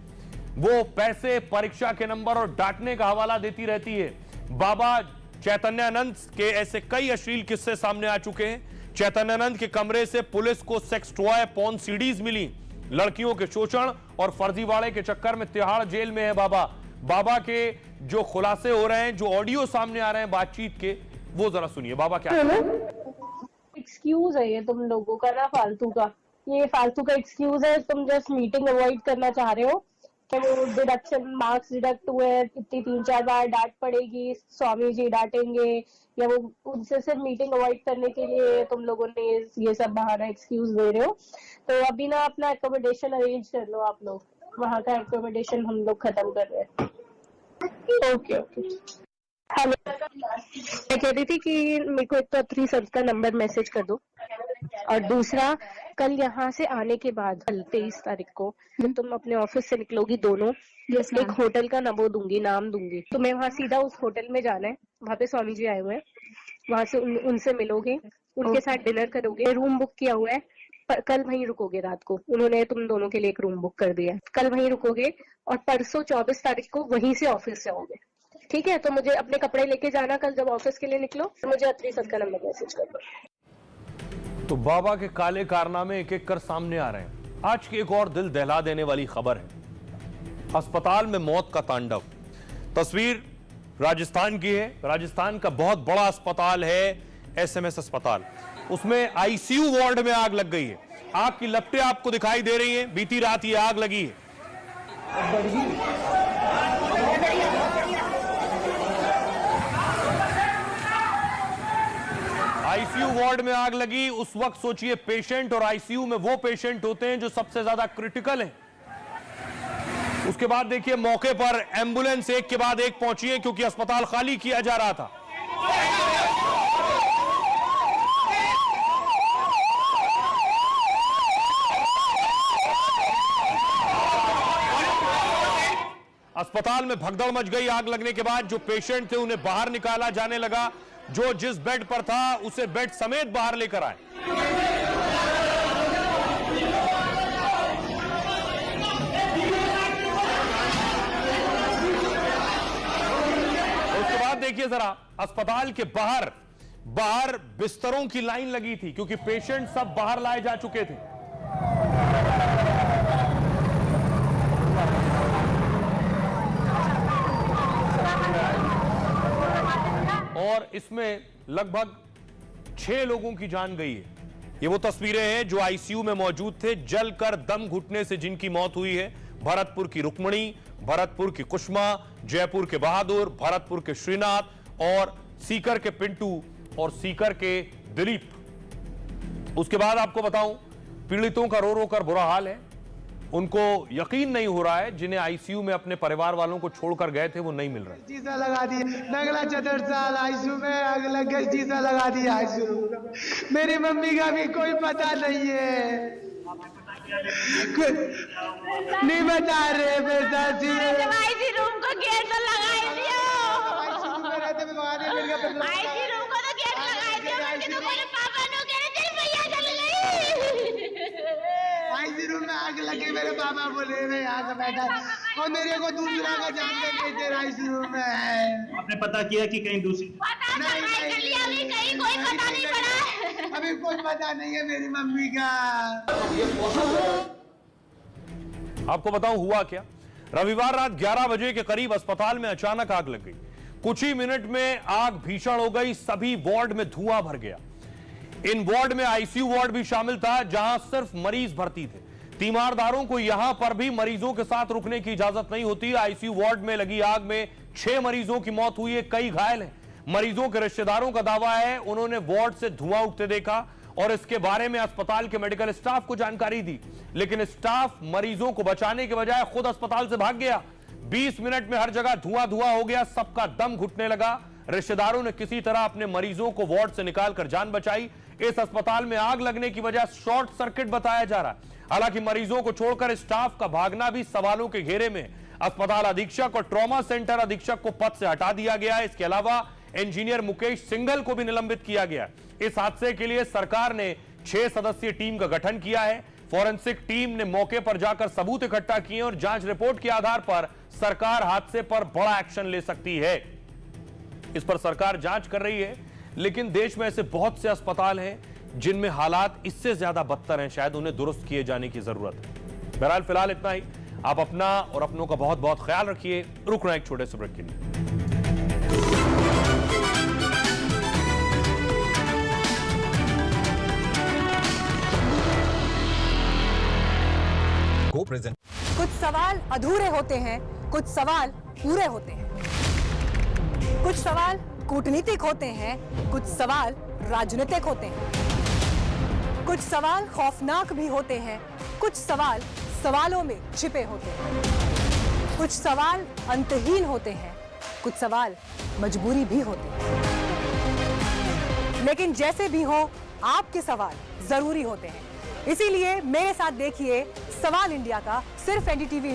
वो पैसे, परीक्षा के नंबर और डांटने का हवाला देती रहती है। बाबा चैतन्यानंद के ऐसे कई अश्लील किस्से सामने आ चुके हैं। चैतन्यानंद के कमरे से पुलिस को सेक्स टॉय, पॉर्न सीडीज मिली। लड़कियों के शोषण और फर्जीवाड़े के चक्कर में तिहाड़ जेल में है बाबा। बाबा के जो खुलासे हो रहे हैं, जो ऑडियो सामने आ रहे हैं बातचीत के, वो जरा सुनिए। बाबा क्या एक्सक्यूज है ये तुम लोगों का ना, फालतू का। ये फालतू का एक्सक्यूज है। तुम जस्ट मीटिंग अवॉइड करना चाह रहे हो कि वो डिडक्शन मार्क्स डिडक्ट हुए, इतनी 3-4 बार डांट पड़ेगी, स्वामी जी डांटेंगे, या वो उनसे सिर्फ मीटिंग अवॉइड करने के लिए तुम लोगों ने ये सब बहाना एक्सक्यूज दे रहे हो। तो अभी ना अपना एकोमोडेशन अरेंज कर लो आप लोग। वहाँ का एकोमोडेशन हम लोग खत्म कर रहे हैं। ओके। हेलो, मैं कह रही थी कि मेरे को एक तो 3 सब्स का नंबर मैसेज कर दो, और दूसरा कल यहाँ से आने के बाद कल 23 तारीख को जब तुम अपने ऑफिस से निकलोगी दोनों, एक होटल का नाम दूंगी। तुम्हें वहाँ सीधा उस होटल में जाना है। वहाँ पे स्वामी जी आए हुए हैं। वहाँ से उनसे मिलोगे, उनके साथ डिनर करोगे। रूम बुक किया हुआ है, कल वहीं रुकोगे रात को। उन्होंने तुम दोनों के लिए एक रूम बुक कर दिया है। कल वहीं रुकोगे और परसों 24 तारीख को वहीं से ऑफिस से आओगे। ठीक है? तो मुझे अपने कपड़े लेके जाना कल जब ऑफिस के लिए निकलो। तो मुझे 3 सब्स का नंबर मैसेज कर दो। तो बाबा के काले कारनामे एक एक कर सामने आ रहे हैं। आज की एक और दिल दहला देने वाली खबर है। अस्पताल में मौत का तांडव। तस्वीर राजस्थान की है। राजस्थान का बहुत बड़ा अस्पताल है, SMS अस्पताल। उसमें ICU वार्ड में आग लग गई है। आग की लपटें आपको दिखाई दे रही हैं। बीती रात ये आग लगी है। ICU वार्ड में आग लगी। उस वक्त सोचिए, पेशेंट और ICU में वो पेशेंट होते हैं जो सबसे ज्यादा क्रिटिकल हैं। उसके बाद देखिए मौके पर एम्बुलेंस एक के बाद एक पहुंची है क्योंकि अस्पताल खाली किया जा रहा था। अस्पताल में भगदड़ मच गई। आग लगने के बाद जो पेशेंट थे उन्हें बाहर निकाला जाने लगा। जो जिस बेड पर था उसे बेड समेत बाहर लेकर आए। उसके बाद देखिए जरा, अस्पताल के बाहर बिस्तरों की लाइन लगी थी क्योंकि पेशेंट सब बाहर लाए जा चुके थे। और इसमें लगभग 6 लोगों की जान गई है। ये वो तस्वीरें हैं जो ICU में मौजूद थे। जलकर दम घुटने से जिनकी मौत हुई है। भरतपुर की रुक्मणी, भरतपुर की कुष्मा, जयपुर के बहादुर, भरतपुर के श्रीनाथ और सीकर के पिंटू और सीकर के दिलीप। उसके बाद आपको बताऊं, पीड़ितों का रो रो कर बुरा हाल है। उनको यकीन नहीं हो रहा है, जिन्हें ICU में अपने परिवार वालों को छोड़कर गए थे वो नहीं मिल रहे। शीशा लगा दिया, नगला 4 साल ICU में आग लग गई, शीशा लगा दिया ICU। मेरी मम्मी का भी कोई पता नहीं है, नहीं बता रहे। बेटा जी रूम को गेट लगा दिया। आईसी रूम को तो गेट लगाई थी मुझे तो कोई पापा ने कह रहे तेरी भैया चल गई। आईसी रूम में आग लगी, मेरे पापा बोले मैं यहाँ से बैठा और मेरे को दूसरा का जान दे तेरे आईसी रूम में है। आपने पता किया कि कहीं दूसरी? अभी कहीं कोई पता नहीं पड़ा। अभी कुछ पता नहीं है मेरी मम्मी का। आपको बताऊं हुआ क्या। रविवार रात 11 बजे के करीब अस्पताल में अचानक आग लग गई। कुछ ही मिनट में आग भीषण हो गई। सभी वार्ड में धुआं भर गया। इन वार्ड में आईसीयू वार्ड भी शामिल था, जहां सिर्फ मरीज भर्ती थे। तीमारदारों को यहां पर भी मरीजों के साथ रुकने की इजाजत नहीं होती। आईसीयू वार्ड में लगी आग में 6 मरीजों की मौत हुई है, कई घायल हैं। मरीजों के रिश्तेदारों का दावा है उन्होंने वार्ड से धुआं उठते देखा और इसके बारे में अस्पताल के मेडिकल स्टाफ को जानकारी दी, लेकिन स्टाफ मरीजों को बचाने के बजाय खुद अस्पताल से भाग गया। 20 मिनट में हर जगह धुआं धुआं हो गया, सबका दम घुटने लगा। रिश्तेदारों ने किसी तरह अपने मरीजों को वार्ड से निकालकर जान बचाई। इस अस्पताल में आग लगने की वजह शॉर्ट सर्किट बताया जा रहा है। हालांकि मरीजों को छोड़कर स्टाफ का भागना भी सवालों के घेरे में। अस्पताल अधीक्षक और ट्रॉमा सेंटर अधीक्षक को पद से हटा दिया गया है। इसके अलावा इंजीनियर मुकेश सिंघल को भी निलंबित किया गया। इस हादसे के लिए सरकार ने 6 सदस्यीय टीम का गठन किया है। फॉरेंसिक टीम ने मौके पर जाकर सबूत इकट्ठा किए और जांच रिपोर्ट के आधार पर सरकार हादसे पर बड़ा एक्शन ले सकती है। इस पर सरकार जांच कर रही है, लेकिन देश में ऐसे बहुत से अस्पताल हैं जिनमें हालात इससे ज्यादा बदतर हैं। शायद उन्हें दुरुस्त किए जाने की जरूरत है। बहरहाल फिलहाल इतना ही। आप अपना और अपनों का बहुत बहुत ख्याल रखिए। रुक रहे हैं एक छोटे से ब्रेक के लिए। कुछ सवाल अधूरे होते हैं, कुछ सवाल पूरे होते हैं। कुछ सवाल कूटनीतिक होते हैं, कुछ सवाल राजनीतिक होते हैं। कुछ सवाल खौफनाक भी होते हैं, कुछ सवाल सवालों में छिपे होते हैं। कुछ सवाल अंतहीन होते हैं, कुछ सवाल मजबूरी भी होते हैं। लेकिन जैसे भी हो, आपके सवाल जरूरी होते हैं। इसीलिए मेरे साथ देखिए सवाल इंडिया का सिर्फ एनडीटीवी